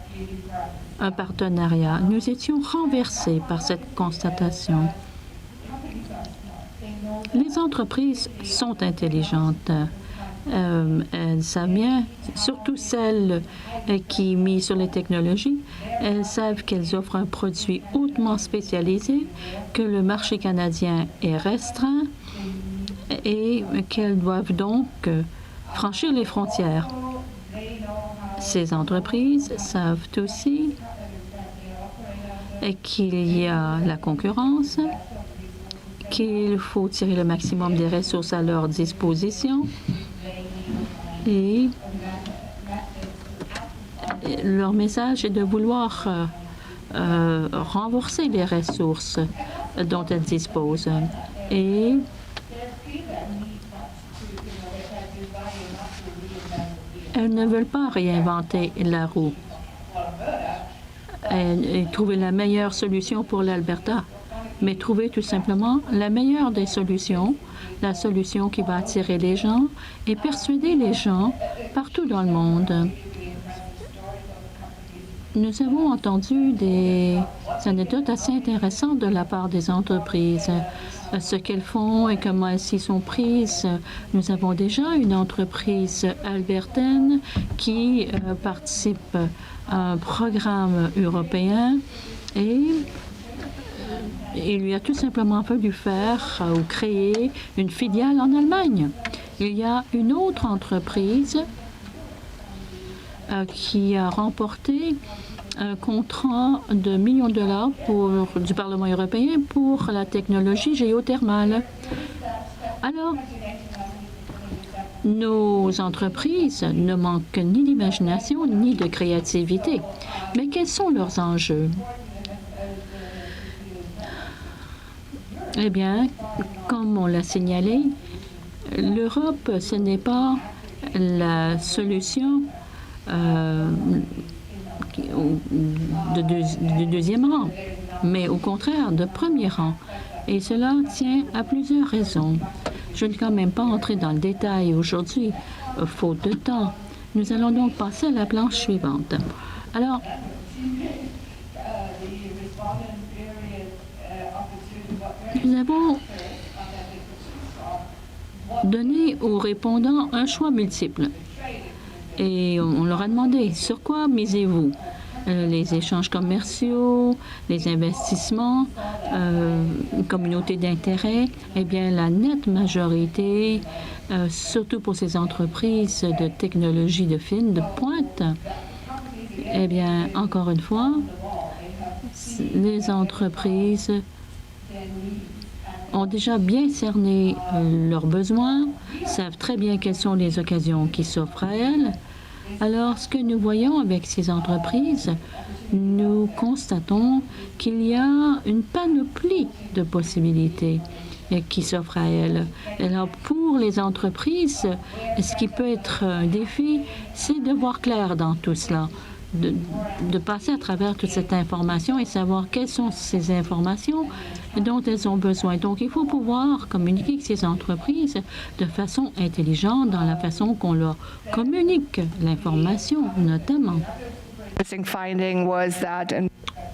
un partenariat. Nous étions renversés par cette constatation. Les entreprises sont intelligentes. Elles savent bien, surtout celles qui misent sur les technologies, elles savent qu'elles offrent un produit hautement spécialisé, que le marché canadien est restreint et qu'elles doivent donc franchir les frontières. Ces entreprises savent aussi qu'il y a la concurrence, qu'il faut tirer le maximum des ressources à leur disposition. Et leur message est de vouloir renforcer les ressources dont elles disposent. Et elles ne veulent pas réinventer la roue et trouver la meilleure solution pour l'Alberta, mais trouver tout simplement la meilleure des solutions, la solution qui va attirer les gens et persuader les gens partout dans le monde. Nous avons entendu des anecdotes assez intéressantes de la part des entreprises, ce qu'elles font et comment elles s'y sont prises. Nous avons déjà une entreprise albertaine qui participe à un programme européen et il lui a tout simplement fallu faire ou créer une filiale en Allemagne. Il y a une autre entreprise qui a remporté un contrat de millions de dollars du Parlement européen pour la technologie géothermale. Alors, nos entreprises ne manquent ni d'imagination ni de créativité. Mais quels sont leurs enjeux? Eh bien, comme on l'a signalé, l'Europe, ce n'est pas la solution de deuxième rang, mais au contraire de premier rang. Et cela tient à plusieurs raisons. Je ne vais quand même pas entrer dans le détail aujourd'hui, faute de temps. Nous allons donc passer à la planche suivante. Alors, nous avons donné aux répondants un choix multiple. Et on leur a demandé, sur quoi misez-vous? Les échanges commerciaux, les investissements, une communauté d'intérêt. Eh bien, la nette majorité, surtout pour ces entreprises de technologie de fine, de pointe, eh bien, encore une fois, les entreprises ont déjà bien cerné leurs besoins, savent très bien quelles sont les occasions qui s'offrent à elles. Alors, ce que nous voyons avec ces entreprises, nous constatons qu'il y a une panoplie de possibilités qui s'offrent à elles. Alors, pour les entreprises, ce qui peut être un défi, c'est de voir clair dans tout cela, de passer à travers toute cette information et savoir quelles sont ces informations dont elles ont besoin. Donc, il faut pouvoir communiquer avec ces entreprises de façon intelligente dans la façon qu'on leur communique l'information, notamment.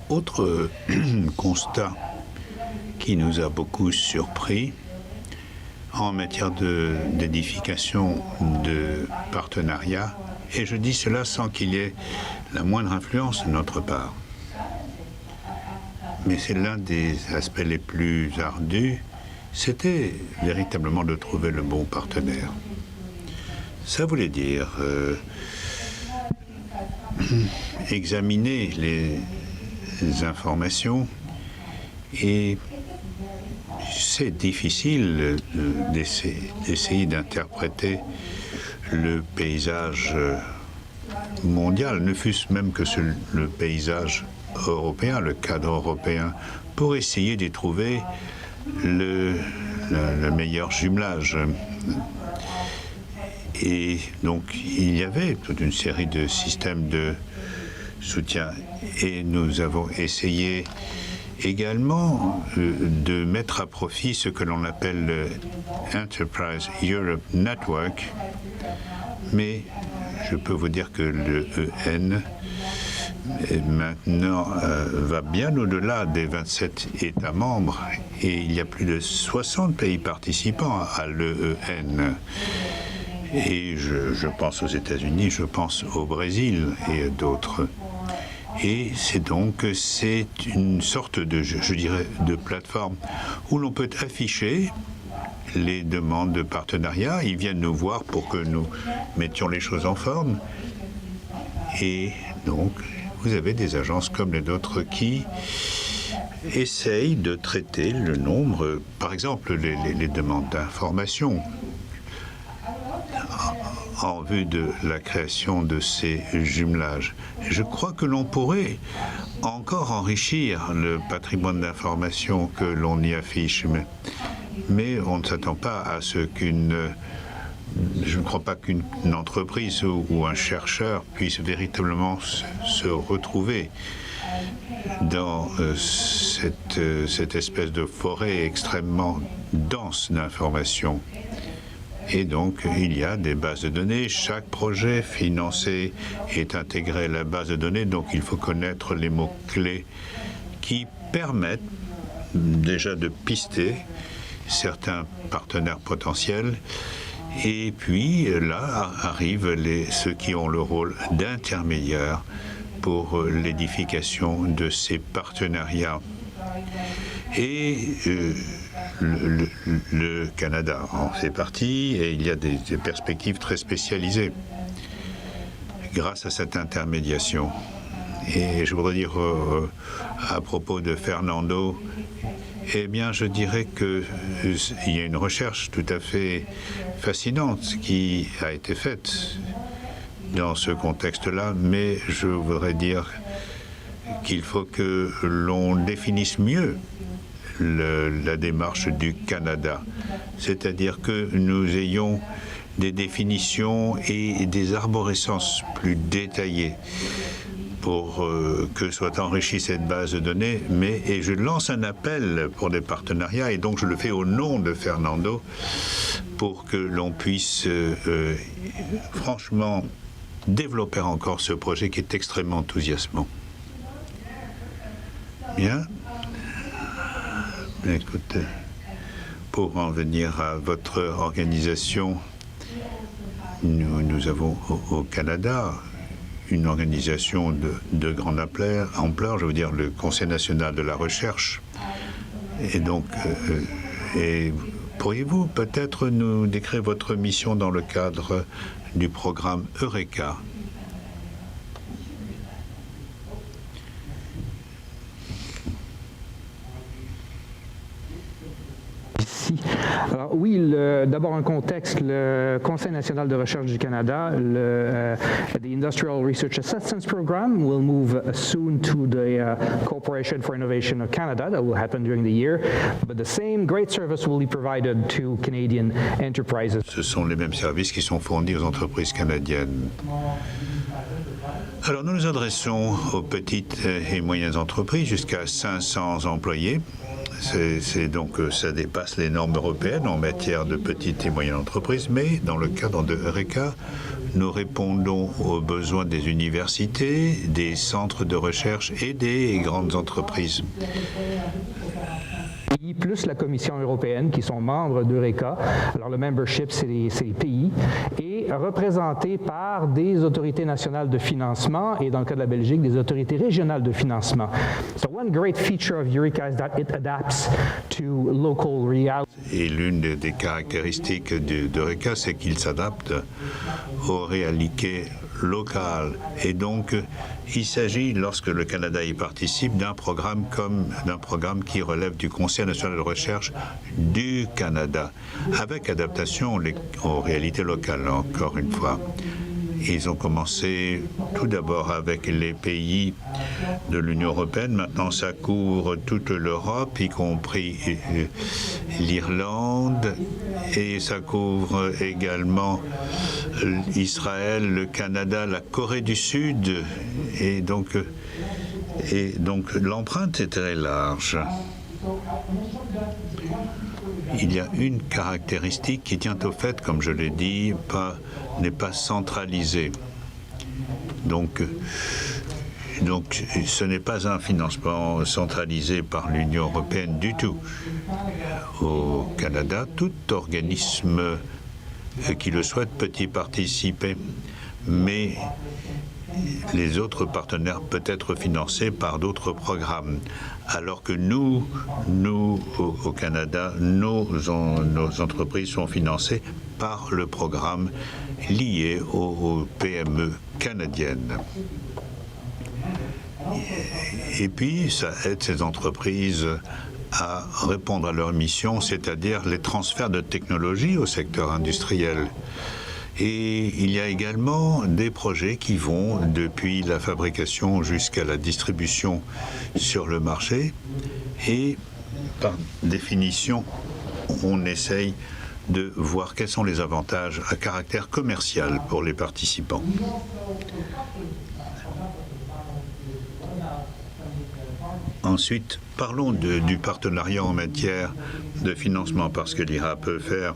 Autre constat qui nous a beaucoup surpris en matière d'édification de partenariat, et je dis cela sans qu'il y ait la moindre influence de notre part. Mais c'est l'un des aspects les plus ardus, c'était véritablement de trouver le bon partenaire. Ça voulait dire examiner les informations, et c'est difficile d'essayer d'interpréter le paysage mondial, ne fût-ce même que le paysage européen, le cadre européen, pour essayer d'y trouver le meilleur jumelage. Et donc, il y avait toute une série de systèmes de soutien. Et nous avons essayé également de mettre à profit ce que l'on appelle le Enterprise Europe Network. Mais je peux vous dire que le EN maintenant va bien au-delà des 27 États membres, et il y a plus de 60 pays participants à l'EN. Et je pense aux États-Unis, je pense au Brésil et d'autres. Et c'est une sorte de, je dirais, de plateforme où l'on peut afficher les demandes de partenariat. Ils viennent nous voir pour que nous mettions les choses en forme. Et donc, vous avez des agences comme les nôtres qui essayent de traiter le nombre, par exemple, les demandes d'information en vue de la création de ces jumelages. Je crois que l'on pourrait encore enrichir le patrimoine d'information que l'on y affiche, mais on ne s'attend pas à ce je ne crois pas qu'une entreprise ou un chercheur puisse véritablement se retrouver dans cette espèce de forêt extrêmement dense d'informations. Et donc, il y a des bases de données. Chaque projet financé est intégré à la base de données. Donc, il faut connaître les mots-clés qui permettent déjà de pister certains partenaires potentiels. Et puis, là arrivent ceux qui ont le rôle d'intermédiaire pour l'édification de ces partenariats. Et le Canada en fait partie, et il y a des perspectives très spécialisées. grâce à cette intermédiation. Et je voudrais dire à propos de Fernando, eh bien, je dirais qu'il y a une recherche tout à fait fascinante qui a été faite dans ce contexte-là, mais je voudrais dire qu'il faut que l'on définisse mieux la démarche du Canada, c'est-à-dire que nous ayons des définitions et des arborescences plus détaillées pour que soit enrichie cette base de données, et je lance un appel pour des partenariats, et donc je le fais au nom de Fernando, pour que l'on puisse franchement développer encore ce projet qui est extrêmement enthousiasmant. Bien. Écoutez, pour en venir à votre organisation, nous avons au Canada une organisation de grande ampleur, je veux dire le Conseil national de la recherche. Et donc, pourriez-vous peut-être nous décrire votre mission dans le cadre du programme Eureka? Alors oui, d'abord un contexte, le Conseil national de recherche du Canada, the Industrial Research Assistance Program will move soon to the Corporation for Innovation of Canada. That will happen during the year, but the same great service will be provided to Canadian enterprises. Ce sont les mêmes services qui sont fournis aux entreprises canadiennes. Alors nous nous adressons aux petites et moyennes entreprises jusqu'à 500 employés. Donc, ça dépasse les normes européennes en matière de petites et moyennes entreprises, mais dans le cadre de Eureka, nous répondons aux besoins des universités, des centres de recherche et des grandes entreprises. Plus la Commission européenne qui sont membres d'Eureka. Alors le membership, c'est les pays, et représenté par des autorités nationales de financement et dans le cas de la Belgique, des autorités régionales de financement. So one great feature of Eureka is that it adapts to local reality. Et l'une des caractéristiques d'Eureka, c'est qu'il s'adapte aux réalités locales. Et donc, il s'agit, lorsque le Canada y participe, d'un programme qui relève du Conseil national de recherche du Canada, avec adaptation aux réalités locales, encore une fois. Ils ont commencé tout d'abord avec les pays de l'Union européenne. Maintenant, ça couvre toute l'Europe, y compris l'Irlande, et ça couvre également Israël, le Canada, la Corée du Sud. Et donc l'empreinte est très large. Il y a une caractéristique qui tient au fait, comme je l'ai dit, n'est pas centralisée. Donc, ce n'est pas un financement centralisé par l'Union européenne du tout. Au Canada, tout organisme qui le souhaite peut y participer, mais les autres partenaires peuvent être financés par d'autres programmes. Alors que nous au Canada, nos entreprises sont financées par le programme lié aux PME canadiennes. Et puis, ça aide ces entreprises à répondre à leur mission, c'est-à-dire les transferts de technologie au secteur industriel. Et il y a également des projets qui vont depuis la fabrication jusqu'à la distribution sur le marché. Et par définition, on essaye de voir quels sont les avantages à caractère commercial pour les participants. Ensuite, parlons du partenariat en matière de financement, parce que l'IRA peut faire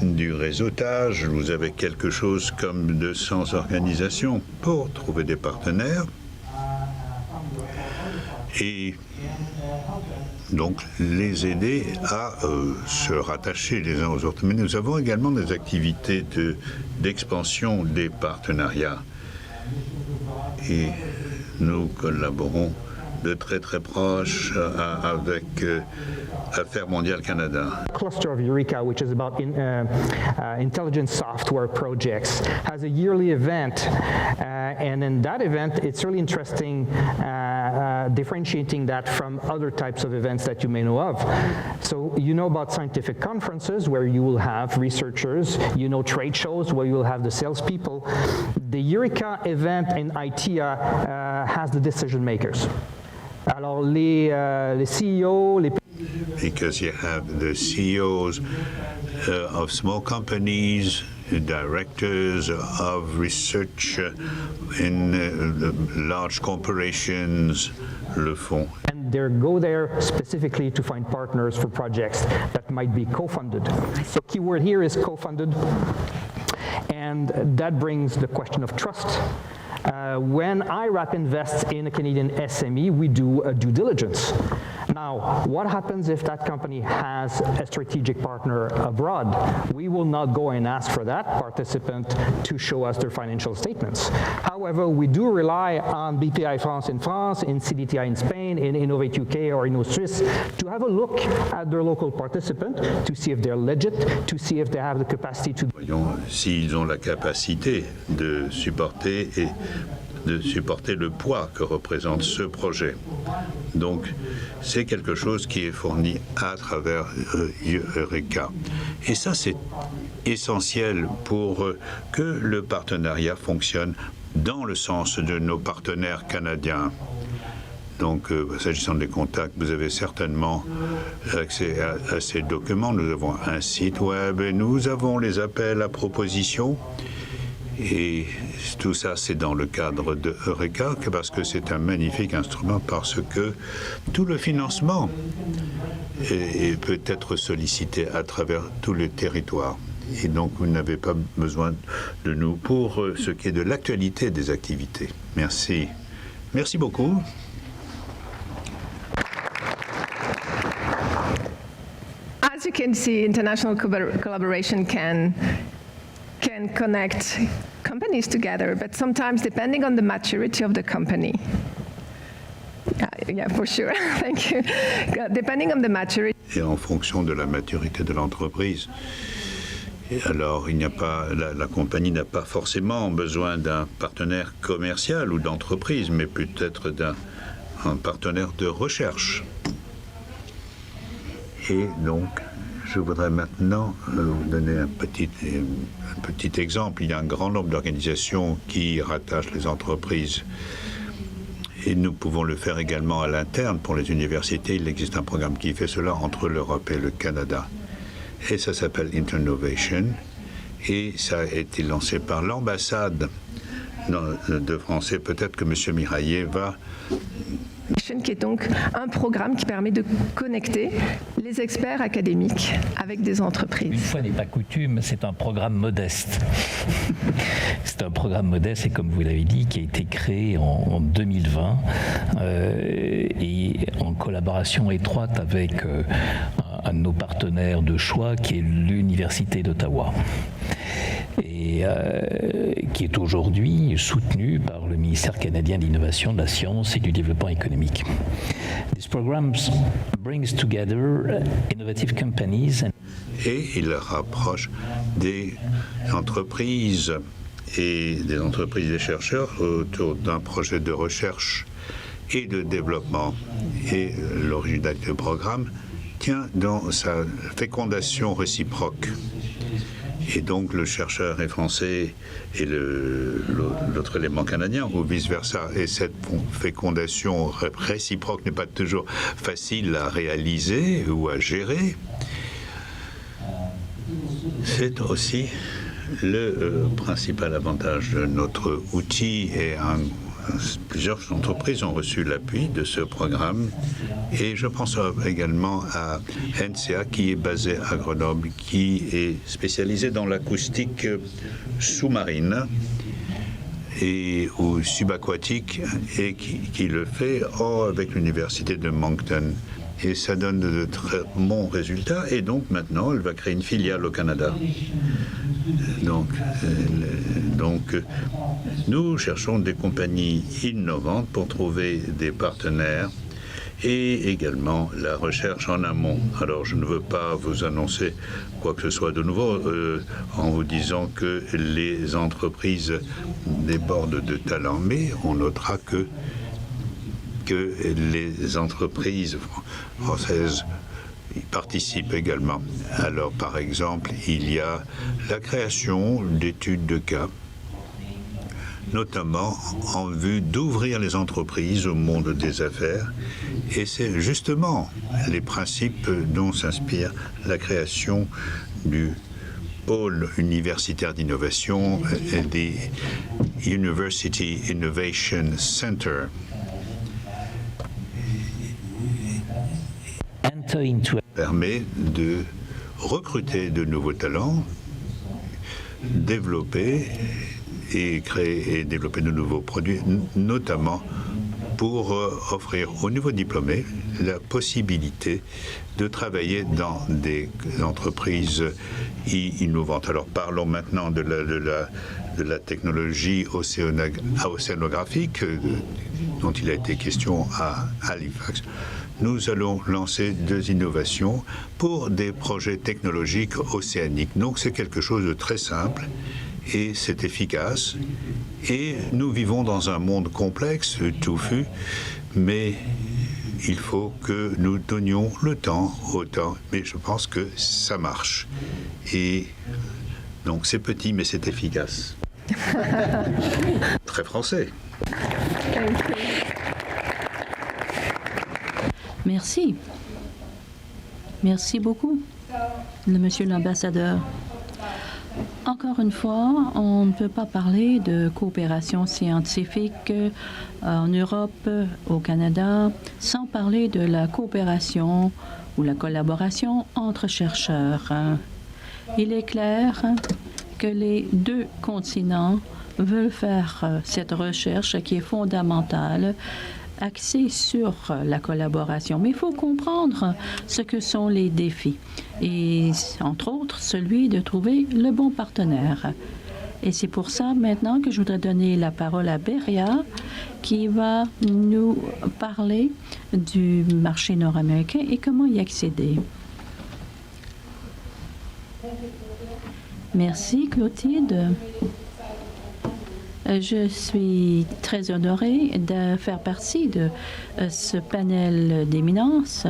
du réseautage. Vous avez quelque chose comme 200 organisations pour trouver des partenaires. Et donc, les aider à se rattacher les uns aux autres. Mais nous avons également des activités d'expansion des partenariats. Et nous collaborons de très très proche avec Affaires mondiales Canada. Cluster of Eureka, which is about intelligence software projects, has a yearly event. And in that event, it's really interesting differentiating that from other types of events that you may know of. So you know about scientific conferences where you will have researchers, you know trade shows where you will have the salespeople. The Eureka event in ITEA has the decision makers. Alors les CEO, les Because you have the CEOs of small companies, directors of research in large corporations le font. And they go there specifically to find partners for projects that might be co-funded. So keyword here is co-funded, and that brings the question of trust. When IRAP invests in a Canadian SME, we do a due diligence. Now, what happens if that company has a strategic partner abroad? We will not go and ask for that participant to show us their financial statements. However, we do rely on BPI France in France, in CDTI in Spain, in Innovate UK or InnoSwiss to have a look at their local participant to see if they're legit, to see if they have the capacity to... Voyons s'ils ont la capacité de supporter le poids que représente ce projet. Donc, c'est quelque chose qui est fourni à travers Eureka. Et ça, c'est essentiel pour que le partenariat fonctionne dans le sens de nos partenaires canadiens. Donc, s'agissant des contacts, vous avez certainement accès à ces documents. Nous avons un site web et nous avons les appels à propositions. Et tout ça, c'est dans le cadre de Eureka, parce que c'est un magnifique instrument, parce que tout le financement peut être sollicité à travers tout le territoire. Et donc, vous n'avez pas besoin de nous pour ce qui est de l'actualité des activités. Merci. Merci beaucoup. As you can see, international collaboration can connect companies together, but sometimes depending on the maturity of the company. Yeah, for sure. Thank you. Depending on the maturity. Et en fonction de la maturité de l'entreprise. Alors, il n'y a pas, la compagnie n'a pas forcément besoin d'un partenaire commercial ou d'entreprise, mais peut-être d'un partenaire de recherche. Et donc, je voudrais maintenant vous donner un petit exemple. Il y a un grand nombre d'organisations qui rattachent les entreprises. Et nous pouvons le faire également à l'interne pour les universités. Il existe un programme qui fait cela entre l'Europe et le Canada. Et ça s'appelle Internovation. Et ça a été lancé par l'ambassade de France. Et peut-être que M. Miraillet va... qui est donc un programme qui permet de connecter les experts académiques avec des entreprises. Une fois n'est pas coutume, c'est un programme modeste. C'est un programme modeste et comme vous l'avez dit, qui a été créé en 2020 et en collaboration étroite avec un de nos partenaires de choix qui est l'Université d'Ottawa. Et qui est aujourd'hui soutenu par le ministère canadien de l'Innovation, de la Science et du Développement économique. This program brings together innovative companies et il rapproche des entreprises et des chercheurs autour d'un projet de recherche et de développement. Et l'originalité du programme tient dans sa fécondation réciproque. Et donc le chercheur est français et l'autre élément canadien, ou vice-versa. Et cette fécondation réciproque n'est pas toujours facile à réaliser ou à gérer. C'est aussi le principal avantage de notre outil et plusieurs entreprises ont reçu l'appui de ce programme et je pense également à NCA qui est basé à Grenoble, qui est spécialisé dans l'acoustique sous-marine ou subaquatique et qui le fait avec l'université de Moncton. Et ça donne de très bons résultats et donc maintenant elle va créer une filiale au Canada. Donc, nous cherchons des compagnies innovantes pour trouver des partenaires et également la recherche en amont. Alors, je ne veux pas vous annoncer quoi que ce soit de nouveau en vous disant que les entreprises débordent de talents, mais on notera que les entreprises françaises y participent également. Alors, par exemple, il y a la création d'études de cas, notamment en vue d'ouvrir les entreprises au monde des affaires. Et c'est justement les principes dont s'inspire la création du pôle universitaire d'innovation, des University Innovation Center. Permet de recruter de nouveaux talents, développer et créer et développer de nouveaux produits, notamment pour offrir aux nouveaux diplômés la possibilité de travailler dans des entreprises innovantes. Alors parlons maintenant de la technologie océanographique dont il a été question à Halifax. Nous allons lancer 2 innovations pour des projets technologiques océaniques. Donc c'est quelque chose de très simple et c'est efficace. Et nous vivons dans un monde complexe, touffu, mais il faut que nous donnions le temps au temps. Mais je pense que ça marche. Et donc c'est petit, mais c'est efficace. Très français. Merci. Merci beaucoup, monsieur l'ambassadeur. Encore une fois, on ne peut pas parler de coopération scientifique en Europe, au Canada, sans parler de la coopération ou la collaboration entre chercheurs. Il est clair que les 2 continents veulent faire cette recherche qui est fondamentale, axée sur la collaboration. Mais il faut comprendre ce que sont les défis et, entre autres, celui de trouver le bon partenaire. Et c'est pour ça, maintenant, que je voudrais donner la parole à Beria, qui va nous parler du marché nord-américain et comment y accéder. Merci, Clotilde. Je suis très honorée de faire partie de ce panel d'éminence.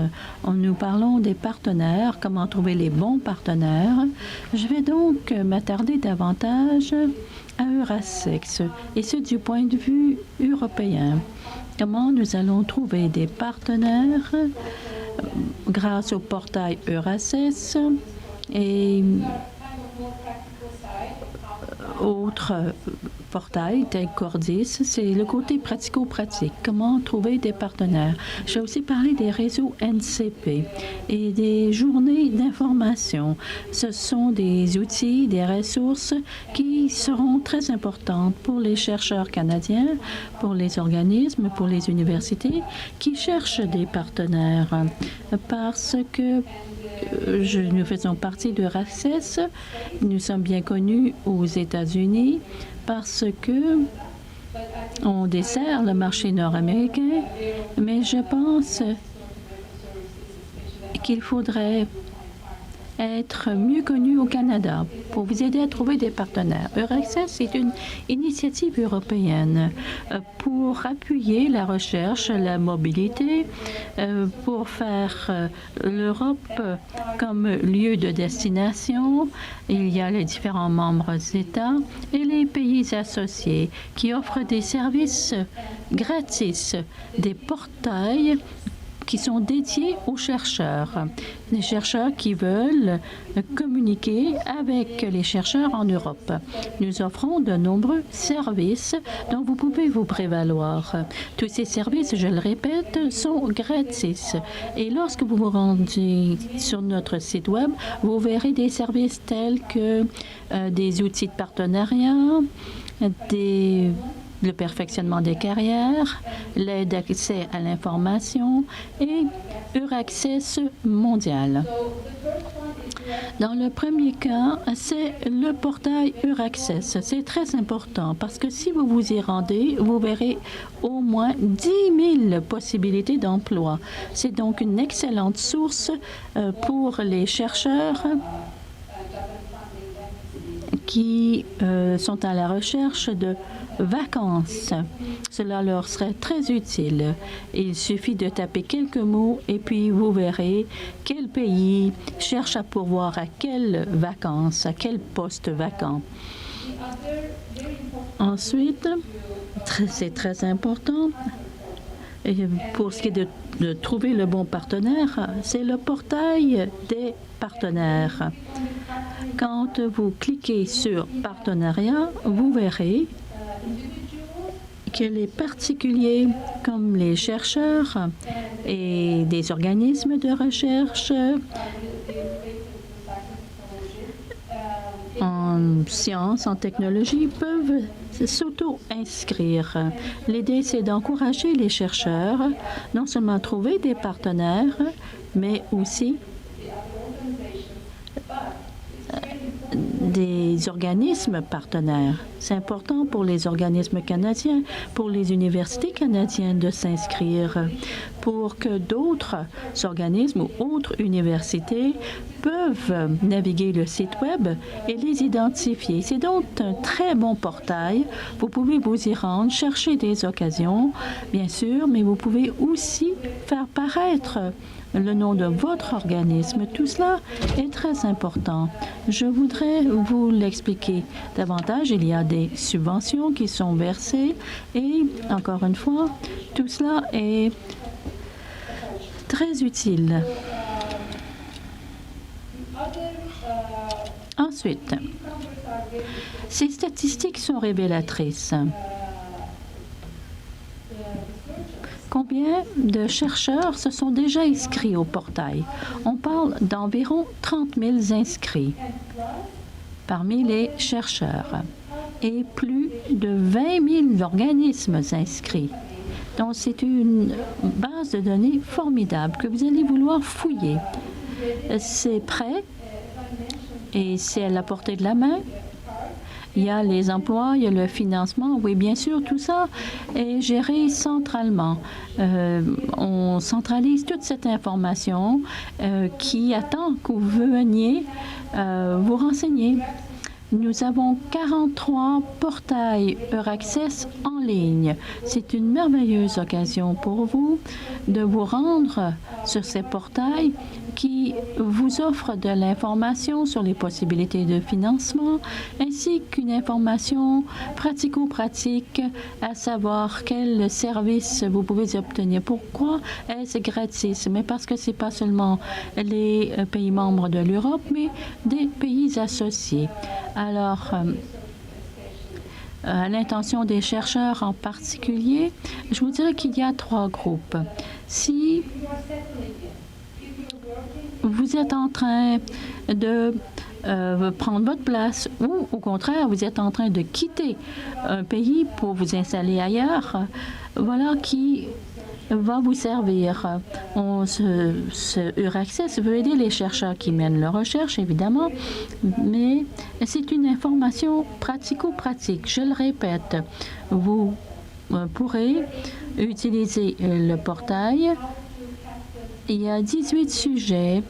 Nous parlons des partenaires, comment trouver les bons partenaires. Je vais donc m'attarder davantage à Euracex, et ce du point de vue européen. Comment nous allons trouver des partenaires grâce au portail Euracex et autres portails tels Cordis, c'est le côté pratico-pratique. Comment trouver des partenaires? J'ai aussi parlé des réseaux NCP et des journées d'information. Ce sont des outils, des ressources qui seront très importantes pour les chercheurs canadiens, pour les organismes, pour les universités qui cherchent des partenaires. Parce que nous faisons partie de RACES. Nous sommes bien connus aux États-Unis parce que on dessert le marché nord-américain, mais je pense qu'il faudrait être mieux connu au Canada pour vous aider à trouver des partenaires. Euraccess, c'est une initiative européenne pour appuyer la recherche, la mobilité, pour faire l'Europe comme lieu de destination. Il y a les différents membres d'État et les pays associés qui offrent des services gratis, des portails qui sont dédiés aux chercheurs, des chercheurs qui veulent communiquer avec les chercheurs en Europe. Nous offrons de nombreux services dont vous pouvez vous prévaloir. Tous ces services, je le répète, sont gratis. Et lorsque vous vous rendez sur notre site web, vous verrez des services tels que des outils de partenariat, des le perfectionnement des carrières, l'aide d'accès à l'information et Euraccess mondial. Dans le premier cas, c'est le portail Euraccess. C'est très important parce que si vous vous y rendez, vous verrez au moins 10 000 possibilités d'emploi. C'est donc une excellente source pour les chercheurs qui sont à la recherche de vacances. Cela leur serait très utile. Il suffit de taper quelques mots et puis vous verrez quel pays cherche à pourvoir à quelles vacances, à quel poste vacant. Ensuite, c'est très important, et pour ce qui est de trouver le bon partenaire, c'est le portail des partenaires. Quand vous cliquez sur Partenariat, vous verrez que les particuliers comme les chercheurs et des organismes de recherche en sciences, en technologie peuvent s'auto-inscrire. L'idée, c'est d'encourager les chercheurs non seulement à trouver des partenaires, mais aussi des organismes partenaires. C'est important pour les organismes canadiens, pour les universités canadiennes de s'inscrire, pour que d'autres organismes ou autres universités peuvent naviguer le site Web et les identifier. C'est donc un très bon portail. Vous pouvez vous y rendre, chercher des occasions, bien sûr, mais vous pouvez aussi faire paraître le nom de votre organisme. Tout cela est très important. Je voudrais vous l'expliquer davantage. Il y a des subventions qui sont versées et, encore une fois, tout cela est très utile. Ensuite, ces statistiques sont révélatrices. Combien de chercheurs se sont déjà inscrits au portail? On parle d'environ 30 000 inscrits parmi les chercheurs et plus de 20 000 organismes inscrits. Donc, c'est une base de données formidable que vous allez vouloir fouiller. C'est prêt et c'est à la portée de la main. Il y a les emplois, il y a le financement. Oui, bien sûr, tout ça est géré centralement. On centralise toute cette information qui attend que vous veniez vous renseigner. Nous avons 43 portails Euraccess en ligne. C'est une merveilleuse occasion pour vous de vous rendre sur ces portails qui vous offrent de l'information sur les possibilités de financement ainsi qu'une information pratico-pratique à savoir quels services vous pouvez obtenir. Pourquoi est-ce gratis? Mais parce que ce n'est pas seulement les pays membres de l'Europe, mais des pays associés. Alors, à l'intention des chercheurs en particulier, je vous dirais qu'il y a 3 groupes. Si vous êtes en train de prendre votre place ou, au contraire, vous êtes en train de quitter un pays pour vous installer ailleurs, voilà qui va vous servir. Ce Euraccess veut aider les chercheurs qui mènent leur recherche, évidemment, mais c'est une information pratico-pratique. Je le répète, vous pourrez utiliser le portail. Il y a 18 sujets,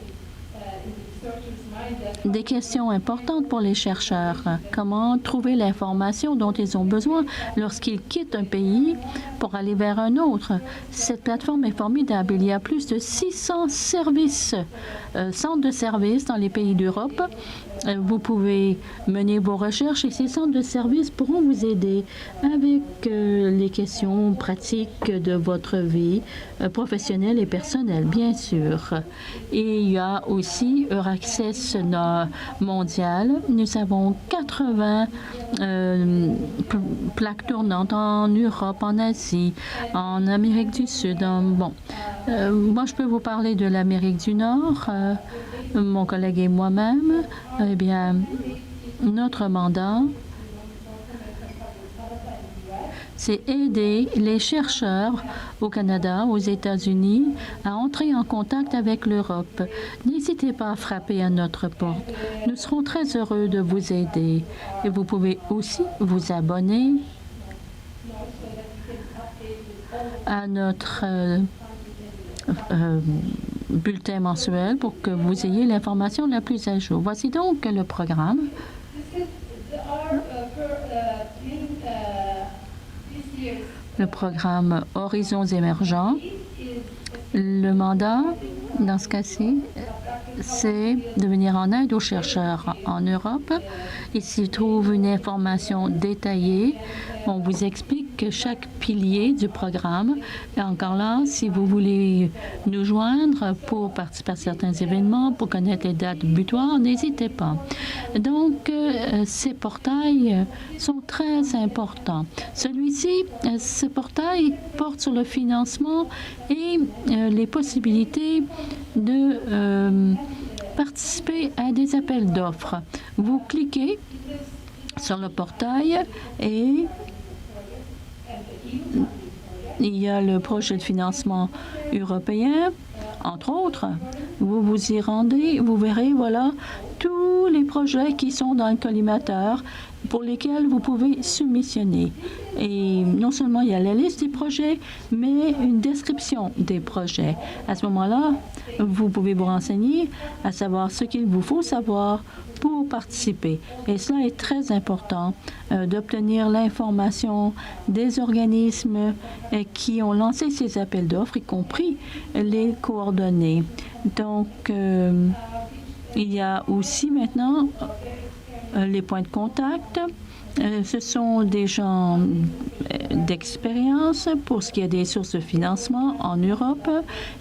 des questions importantes pour les chercheurs. Comment trouver l'information dont ils ont besoin lorsqu'ils quittent un pays pour aller vers un autre? Cette plateforme est formidable. Il y a plus de 600 services, centres de services dans les pays d'Europe. Vous pouvez mener vos recherches et ces centres de services pourront vous aider avec les questions pratiques de votre vie professionnelle et personnelle, bien sûr. Et il y a aussi Euraccess mondial. Nous avons 80 plaques tournantes en Europe, en Asie, en Amérique du Sud. Moi, je peux vous parler de l'Amérique du Nord. Mon collègue et moi-même, eh bien, notre mandat c'est aider les chercheurs au Canada, aux États-Unis, à entrer en contact avec l'Europe. N'hésitez pas à frapper à notre porte. Nous serons très heureux de vous aider. Et vous pouvez aussi vous abonner à notre bulletin mensuel pour que vous ayez l'information la plus à jour. Voici donc le programme. Le programme Horizons émergents. Le mandat, dans ce cas-ci, c'est de venir en aide aux chercheurs en Europe. Il s'y trouve une information détaillée. On vous explique chaque pilier du programme. Et encore là, si vous voulez nous joindre pour participer à certains événements, pour connaître les dates butoirs, n'hésitez pas. Donc, ces portails sont très importants. Celui-ci, ce portail porte sur le financement et les possibilités de participer à des appels d'offres. Vous cliquez sur le portail et il y a le projet de financement européen, entre autres. Vous vous y rendez, vous verrez, voilà, tous les projets qui sont dans le collimateur pour lesquels vous pouvez soumissionner. Et non seulement il y a la liste des projets, mais une description des projets. À ce moment-là, vous pouvez vous renseigner à savoir ce qu'il vous faut savoir pour participer. Et cela est très important d'obtenir l'information des organismes qui ont lancé ces appels d'offres, y compris les coordonnées. Donc, il y a aussi maintenant les points de contact. Ce sont des gens d'expérience pour ce qui est des sources de financement en Europe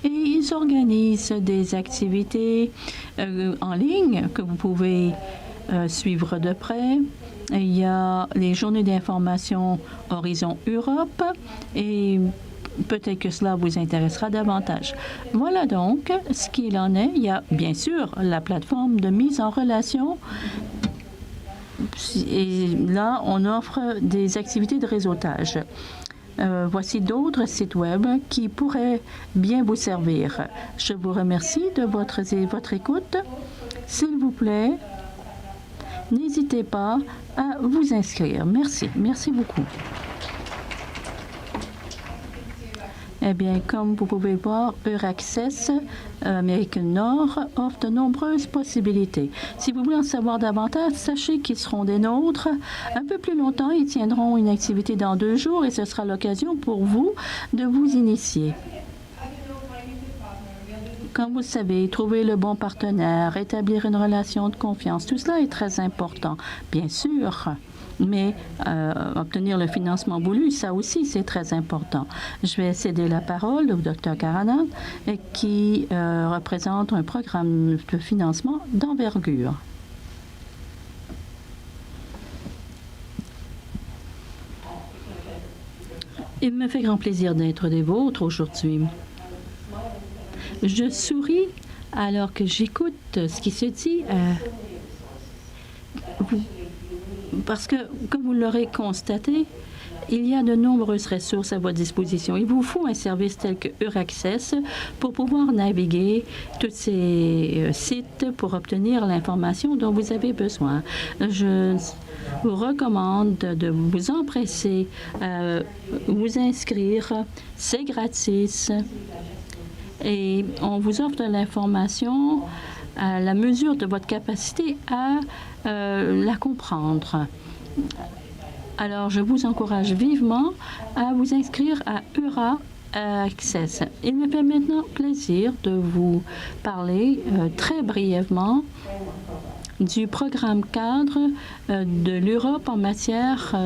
et ils organisent des activités en ligne que vous pouvez suivre de près. Il y a les journées d'information Horizon Europe et peut-être que cela vous intéressera davantage. Voilà donc ce qu'il en est. Il y a bien sûr la plateforme de mise en relation. Et là, on offre des activités de réseautage. Voici d'autres sites web qui pourraient bien vous servir. Je vous remercie de votre écoute. S'il vous plaît, n'hésitez pas à vous inscrire. Merci. Merci beaucoup. Eh bien, comme vous pouvez voir, Euraccess Amérique Nord offre de nombreuses possibilités. Si vous voulez en savoir davantage, sachez qu'ils seront des nôtres. Un peu plus longtemps, ils tiendront une activité dans 2 jours et ce sera l'occasion pour vous de vous initier. Comme vous le savez, trouver le bon partenaire, établir une relation de confiance, tout cela est très important, bien sûr. Mais obtenir le financement voulu, ça aussi, c'est très important. Je vais céder la parole au Dr. Karanan, qui représente un programme de financement d'envergure. Il me fait grand plaisir d'être des vôtres aujourd'hui. Je souris alors que j'écoute ce qui se dit. Parce que, comme vous l'aurez constaté, il y a de nombreuses ressources à votre disposition. Il vous faut un service tel que Euraccess pour pouvoir naviguer tous ces sites pour obtenir l'information dont vous avez besoin. Je vous recommande de vous empresser à vous inscrire. C'est gratis et on vous offre de l'information à la mesure de votre capacité à la comprendre. Alors, je vous encourage vivement à vous inscrire à Euraccess. Il me fait maintenant plaisir de vous parler très brièvement du programme cadre de l'Europe en matière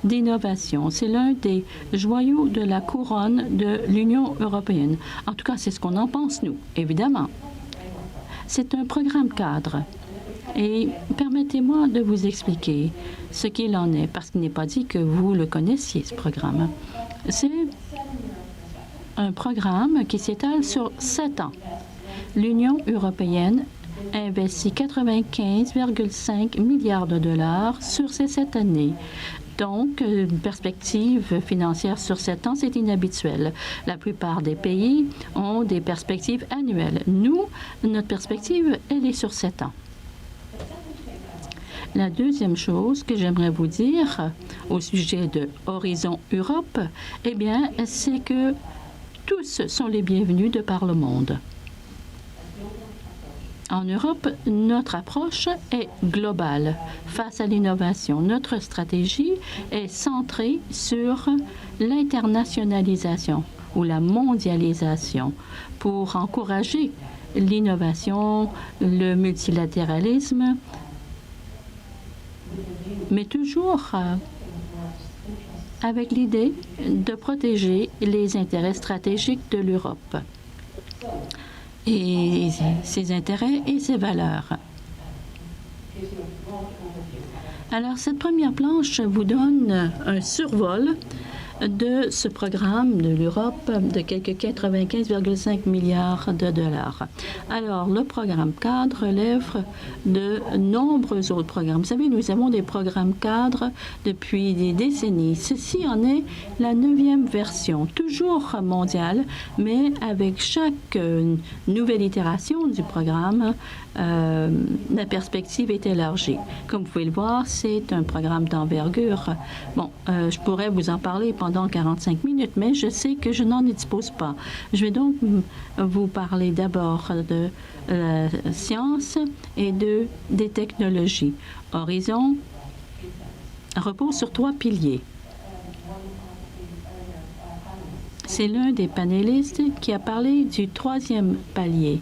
d'innovation. C'est l'un des joyaux de la couronne de l'Union européenne. En tout cas, c'est ce qu'on en pense, nous, évidemment. C'est un programme cadre. Et permettez-moi de vous expliquer ce qu'il en est, parce qu'il n'est pas dit que vous le connaissiez, ce programme. C'est un programme qui s'étale sur 7 ans. L'Union européenne investit 95,5 milliards de dollars sur ces 7 années. Donc, une perspective financière sur 7 ans, c'est inhabituel. La plupart des pays ont des perspectives annuelles. Nous, notre perspective, elle est sur 7 ans. La deuxième chose que j'aimerais vous dire au sujet de Horizon Europe, eh bien, c'est que tous sont les bienvenus de par le monde. En Europe, notre approche est globale face à l'innovation. Notre stratégie est centrée sur l'internationalisation ou la mondialisation pour encourager l'innovation, le multilatéralisme, mais toujours avec l'idée de protéger les intérêts stratégiques de l'Europe et ses intérêts et ses valeurs. Alors, cette première planche vous donne un survol de ce programme de l'Europe de quelques 95,5 milliards de dollars. Alors, le programme cadre relève de nombreux autres programmes. Vous savez, nous avons des programmes cadres depuis des décennies. Ceci en est la 9e version, toujours mondiale, mais avec chaque nouvelle itération du programme, la perspective est élargie. Comme vous pouvez le voir, c'est un programme d'envergure. Bon, je pourrais vous en parler pendant 45 minutes, mais je sais que je n'en dispose pas. Je vais donc vous parler d'abord de la science et des technologies. Horizon repose sur 3 piliers. C'est l'un des panélistes qui a parlé du 3e palier.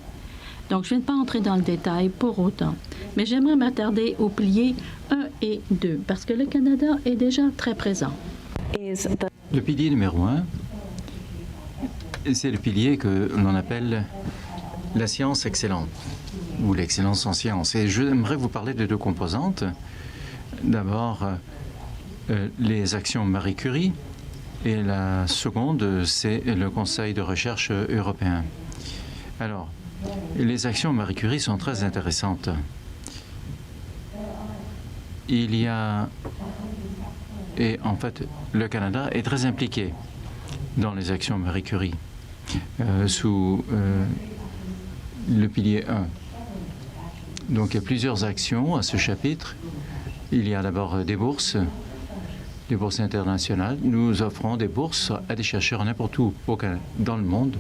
Donc, je ne vais pas entrer dans le détail pour autant, mais j'aimerais m'attarder aux piliers 1 et 2, parce que le Canada est déjà très présent. Le pilier numéro 1, c'est le pilier que l'on appelle la science excellente, ou l'excellence en science. Et j'aimerais vous parler de 2 composantes. D'abord, les actions Marie Curie, et la seconde, c'est le Conseil de recherche européen. Alors, les actions Marie Curie sont très intéressantes. Il y a... Et en fait, le Canada est très impliqué dans les actions Marie Curie, sous le pilier 1. Donc, il y a plusieurs actions à ce chapitre. Il y a d'abord des bourses internationales. Nous offrons des bourses à des chercheurs n'importe où dans le monde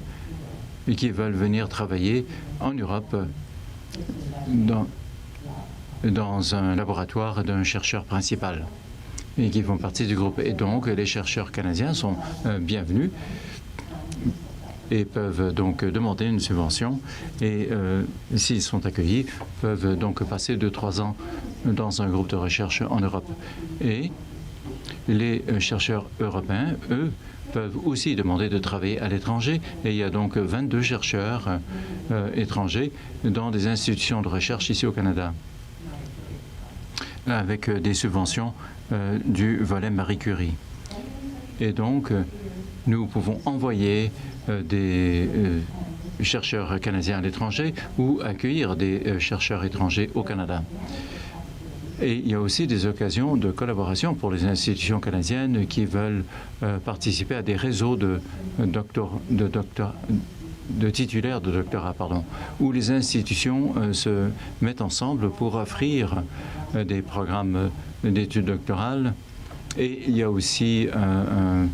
et qui veulent venir travailler en Europe dans un laboratoire d'un chercheur principal et qui font partie du groupe. Et donc, les chercheurs canadiens sont bienvenus et peuvent donc demander une subvention et, s'ils sont accueillis, peuvent donc passer 2-3 ans dans un groupe de recherche en Europe. Et les chercheurs européens, eux, peuvent aussi demander de travailler à l'étranger. Et il y a donc 22 chercheurs étrangers dans des institutions de recherche ici au Canada, avec des subventions du volet Marie Curie. Et donc, nous pouvons envoyer des chercheurs canadiens à l'étranger ou accueillir des chercheurs étrangers au Canada. Et il y a aussi des occasions de collaboration pour les institutions canadiennes qui veulent participer à des réseaux de titulaires de doctorat, où les institutions se mettent ensemble pour offrir des programmes d'études doctorales. Et il y a aussi un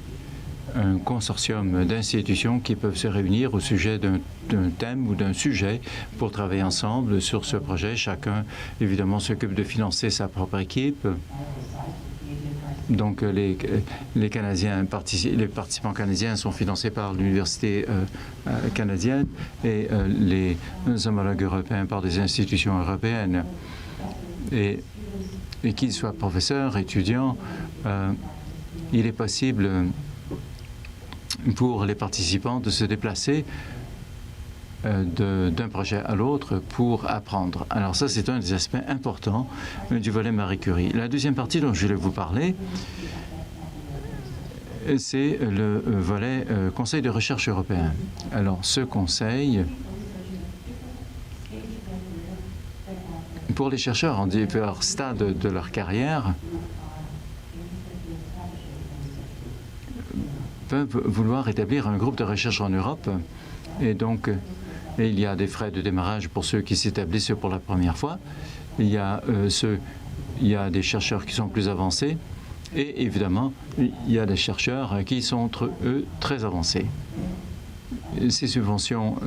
consortium d'institutions qui peuvent se réunir au sujet d'un thème ou d'un sujet pour travailler ensemble sur ce projet. Chacun, évidemment, s'occupe de financer sa propre équipe. Donc, les participants canadiens sont financés par l'Université canadienne et les homologues européens par des institutions européennes. Et qu'ils soient professeurs, étudiants, il est possible pour les participants de se déplacer d'un projet à l'autre pour apprendre. Alors ça, c'est un des aspects importants du volet Marie Curie. La deuxième partie dont je vais vous parler, c'est le volet Conseil de recherche européen. Alors, ce conseil, pour les chercheurs en divers stades de leur carrière, peuvent vouloir établir un groupe de recherche en Europe. Et donc, il y a des frais de démarrage pour ceux qui s'établissent pour la première fois. Il y a des chercheurs qui sont plus avancés. Et évidemment, il y a des chercheurs qui sont entre eux très avancés. Ces subventions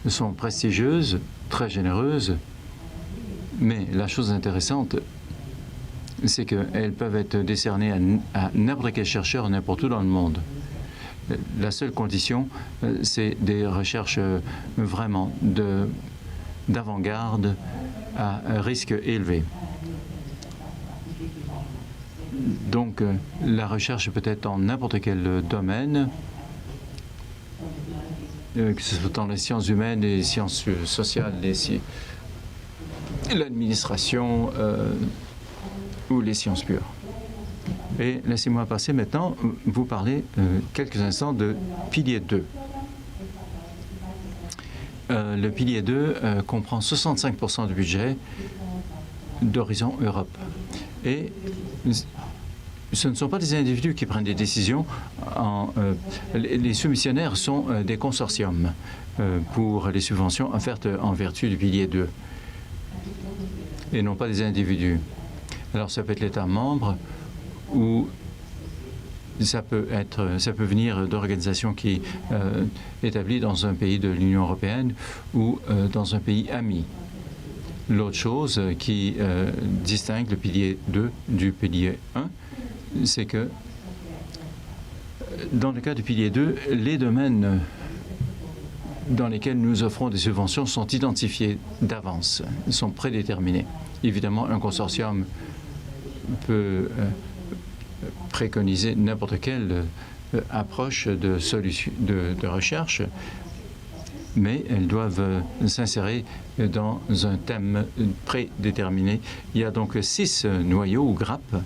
sont prestigieuses, très généreuses, mais la chose intéressante, c'est qu'elles peuvent être décernées à n'importe quel chercheur, n'importe où dans le monde. La seule condition, c'est des recherches vraiment d'avant-garde à risque élevé. Donc, la recherche peut être dans n'importe quel domaine, que ce soit dans les sciences humaines, les sciences sociales, l'administration ou les sciences pures. Et laissez-moi passer maintenant, vous parler quelques instants de pilier 2. Le pilier 2 comprend 65% du budget d'Horizon Europe. Et ce ne sont pas des individus qui prennent des décisions. Les soumissionnaires sont des consortiums pour les subventions offertes en vertu du pilier 2 et non pas des individus. Alors ça peut être l'État membre ou ça peut venir d'organisations qui établies dans un pays de l'Union européenne ou dans un pays ami. L'autre chose qui distingue le pilier 2 du pilier 1, c'est que dans le cas du pilier 2, les domaines dans lesquels nous offrons des subventions sont identifiés d'avance, sont prédéterminés. Évidemment, un consortium peut préconiser n'importe quelle approche de recherche, mais elles doivent s'insérer dans un thème prédéterminé. Il y a donc 6 noyaux ou grappes.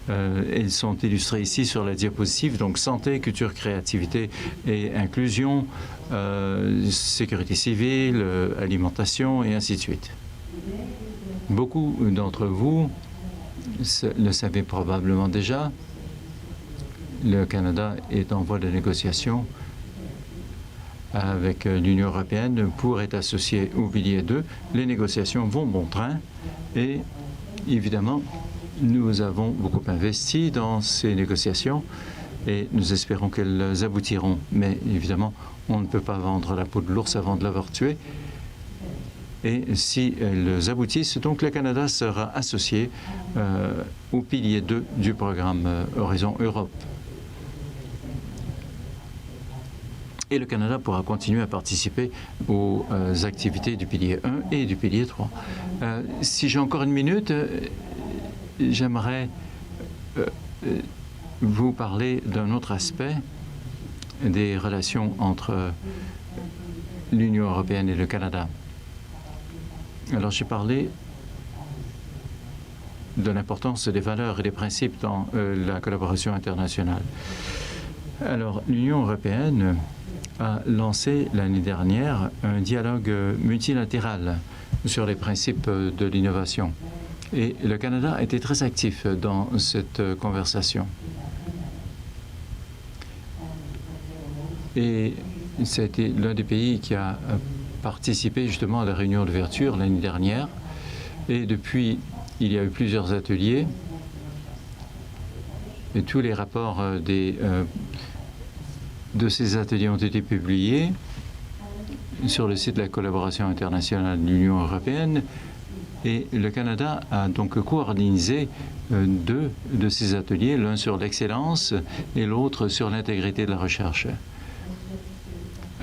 Elles sont illustrées ici sur la diapositive, donc santé, culture, créativité et inclusion, sécurité civile, alimentation et ainsi de suite. Beaucoup d'entre vous le savez probablement déjà. Le Canada est en voie de négociation avec l'Union européenne pour être associé au pilier 2. Les négociations vont bon train et évidemment, nous avons beaucoup investi dans ces négociations et nous espérons qu'elles aboutiront. Mais évidemment, on ne peut pas vendre la peau de l'ours avant de l'avoir tué. Et si elles aboutissent, donc le Canada sera associé au pilier 2 du programme Horizon Europe. Et le Canada pourra continuer à participer aux activités du pilier 1 et du pilier 3. Si j'ai encore une minute, j'aimerais vous parler d'un autre aspect des relations entre l'Union européenne et le Canada. Alors, j'ai parlé de l'importance des valeurs et des principes dans la collaboration internationale. Alors, l'Union européenne a lancé l'année dernière un dialogue multilatéral sur les principes de l'innovation. Et le Canada a été très actif dans cette conversation. Et c'était l'un des pays qui a participé justement à la réunion d'ouverture l'année dernière. Et depuis, il y a eu plusieurs ateliers. Et tous les rapports de ces ateliers ont été publiés sur le site de la collaboration internationale de l'Union européenne. Et le Canada a donc co-organisé 2 de ces ateliers, l'un sur l'excellence et l'autre sur l'intégrité de la recherche.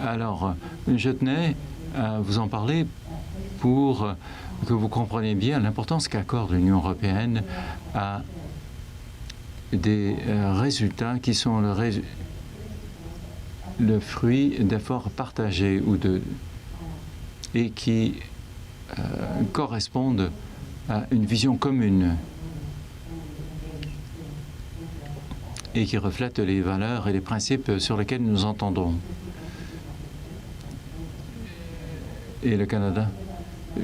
Alors, je tenais à vous en parler pour que vous compreniez bien l'importance qu'accorde l'Union européenne à des résultats qui sont le fruit d'efforts partagés et qui correspondent à une vision commune et qui reflètent les valeurs et les principes sur lesquels nous entendons. Et le Canada,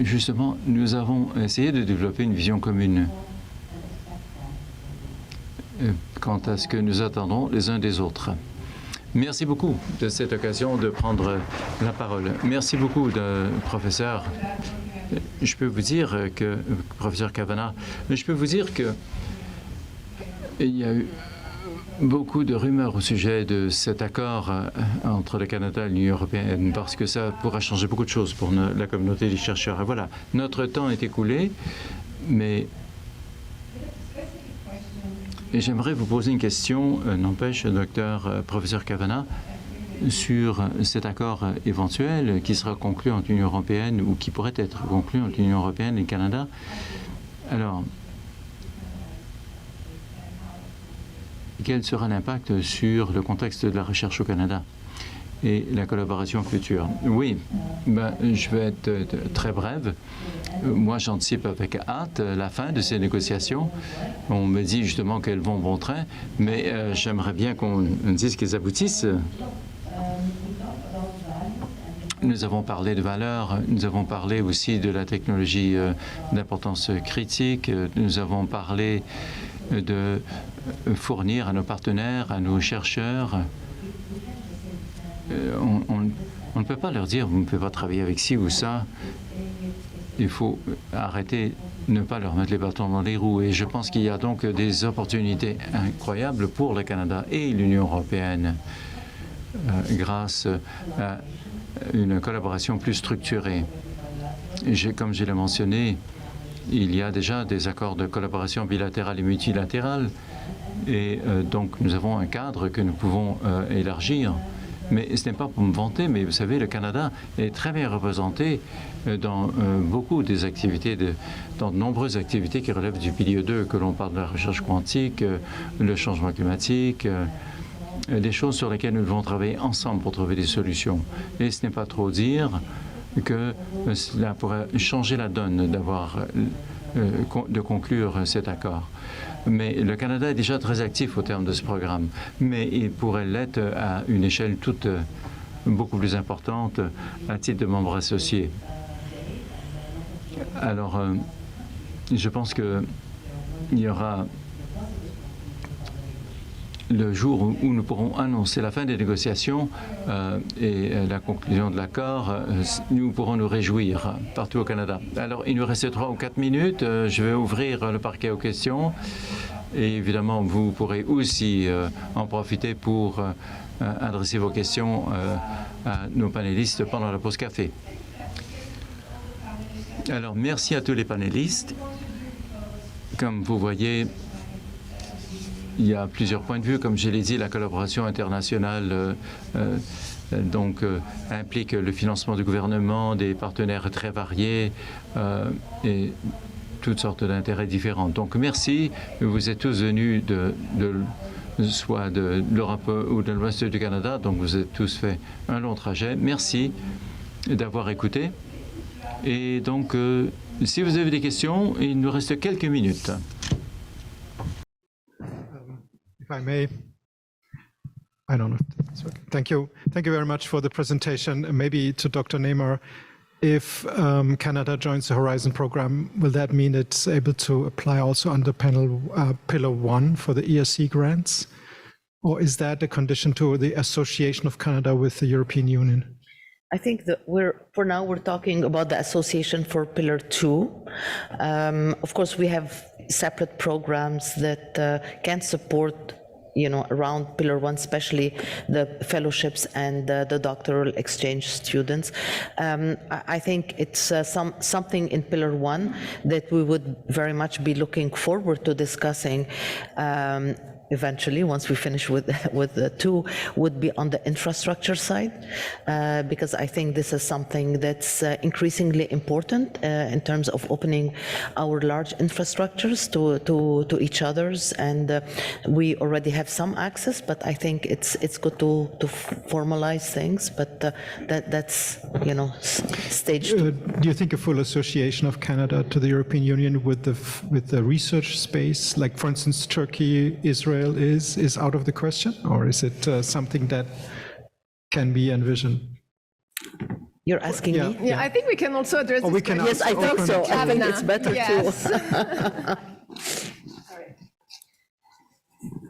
justement, nous avons essayé de développer une vision commune quant à ce que nous attendons les uns des autres. Merci beaucoup de cette occasion de prendre la parole. Merci beaucoup, professeur. Je peux vous dire que, professeur Kavanagh, je peux vous dire que il y a eu beaucoup de rumeurs au sujet de cet accord entre le Canada et l'Union européenne parce que ça pourra changer beaucoup de choses pour la communauté des chercheurs. Et voilà, notre temps est écoulé, mais j'aimerais vous poser une question, n'empêche, professeur Kavanagh, sur cet accord éventuel qui sera conclu entre l'Union européenne ou qui pourrait être conclu entre l'Union européenne et le Canada. Alors, quel sera l'impact sur le contexte de la recherche au Canada et la collaboration future? Oui, je vais être très brève. Moi, j'anticipe avec hâte la fin de ces négociations. On me dit justement qu'elles vont bon train, mais j'aimerais bien qu'on dise qu'elles aboutissent. Nous avons parlé de valeurs, nous avons parlé aussi de la technologie d'importance critique, nous avons parlé de fournir à nos partenaires, à nos chercheurs. On ne peut pas leur dire, vous ne pouvez pas travailler avec ci ou ça. Il faut arrêter, ne pas leur mettre les bâtons dans les roues. Et je pense qu'il y a donc des opportunités incroyables pour le Canada et l'Union européenne grâce à une collaboration plus structurée. Comme je l'ai mentionné, il y a déjà des accords de collaboration bilatérale et multilatérale. Et donc, nous avons un cadre que nous pouvons élargir. Mais ce n'est pas pour me vanter, mais vous savez, le Canada est très bien représenté dans beaucoup des activités, dans de nombreuses activités qui relèvent du pilier 2, que l'on parle de la recherche quantique, le changement climatique, des choses sur lesquelles nous devons travailler ensemble pour trouver des solutions. Et ce n'est pas trop dire que cela pourrait changer la donne de conclure cet accord. Mais le Canada est déjà très actif au terme de ce programme, mais il pourrait l'être à une échelle beaucoup plus importante à titre de membre associé. Alors, je pense qu'il y aura le jour où nous pourrons annoncer la fin des négociations et la conclusion de l'accord, nous pourrons nous réjouir partout au Canada. Alors, il nous reste 3 ou 4 minutes. Je vais ouvrir le parquet aux questions. Et évidemment, vous pourrez aussi en profiter pour adresser vos questions à nos panélistes pendant la pause café. Alors, merci à tous les panélistes. Comme vous voyez, il y a plusieurs points de vue. Comme je l'ai dit, la collaboration internationale implique le financement du gouvernement, des partenaires très variés et toutes sortes d'intérêts différents. Donc, merci. Vous êtes tous venus soit de l'Europe ou de l'Ouest du Canada, donc vous avez tous fait un long trajet. Merci d'avoir écouté. Et donc, si vous avez des questions, il nous reste quelques minutes. If I may, I don't know. Thank you. Thank you very much for the presentation. Maybe to Dr. Neymar, if Canada joins the Horizon program, will that mean it's able to apply also under Pillar 1 for the ERC grants? Or is that a condition to the association of Canada with the European Union? I think that for now we're talking about the association for Pillar 2. Of course, we have separate programs that can support, around Pillar 1, especially the fellowships and the doctoral exchange students. I think it's something in Pillar 1 that we would very much be looking forward to discussing eventually, once we finish with the 2, would be on the infrastructure side, because I think this is something that's increasingly important in terms of opening our large infrastructures to each other's, and we already have some access, but I think it's good to formalize things, but that's stage 2. Do you think a full association of Canada to the European Union with the research space, like for instance Turkey, Israel, is out of the question, or is it something that can be envisioned? You're asking me? Yeah, I think we can also address this question. Yes, I think so. I think it's better too.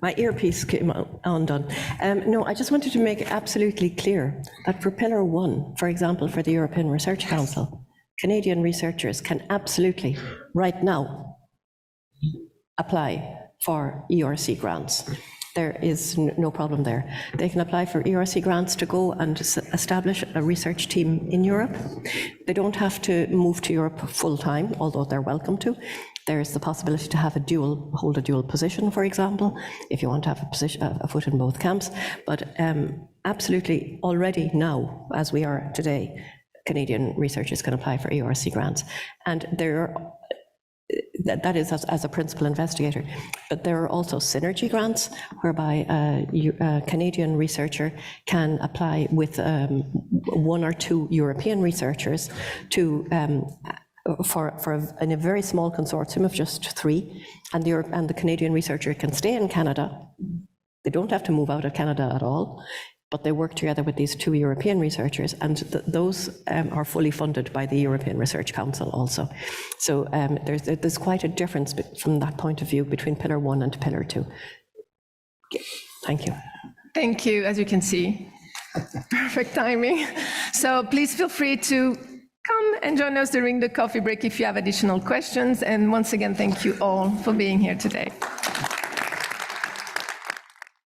My earpiece came undone. No, I just wanted to make absolutely clear that for Pillar 1, for example, for the European Research Council, Canadian researchers can absolutely, right now, apply for ERC grants. There is no problem there. They can apply for ERC grants to go and establish a research team in Europe. They don't have to move to Europe full-time, although they're welcome to. There's the possibility to have hold a dual position, for example, if you want to have a foot in both camps. But absolutely, already now, as we are today, Canadian researchers can apply for ERC grants. And that is as a principal investigator. But there are also synergy grants, whereby a Canadian researcher can apply with one or two European researchers to in a very small consortium of just 3, and the Canadian researcher can stay in Canada. They don't have to move out of Canada at all, but they work together with these 2 European researchers, and those are fully funded by the European Research Council also. So there's quite a difference from that point of view between Pillar 1 and Pillar 2. Thank you. Thank you, as you can see. Perfect timing. So please feel free to come and join us during the coffee break if you have additional questions. And once again, thank you all for being here today.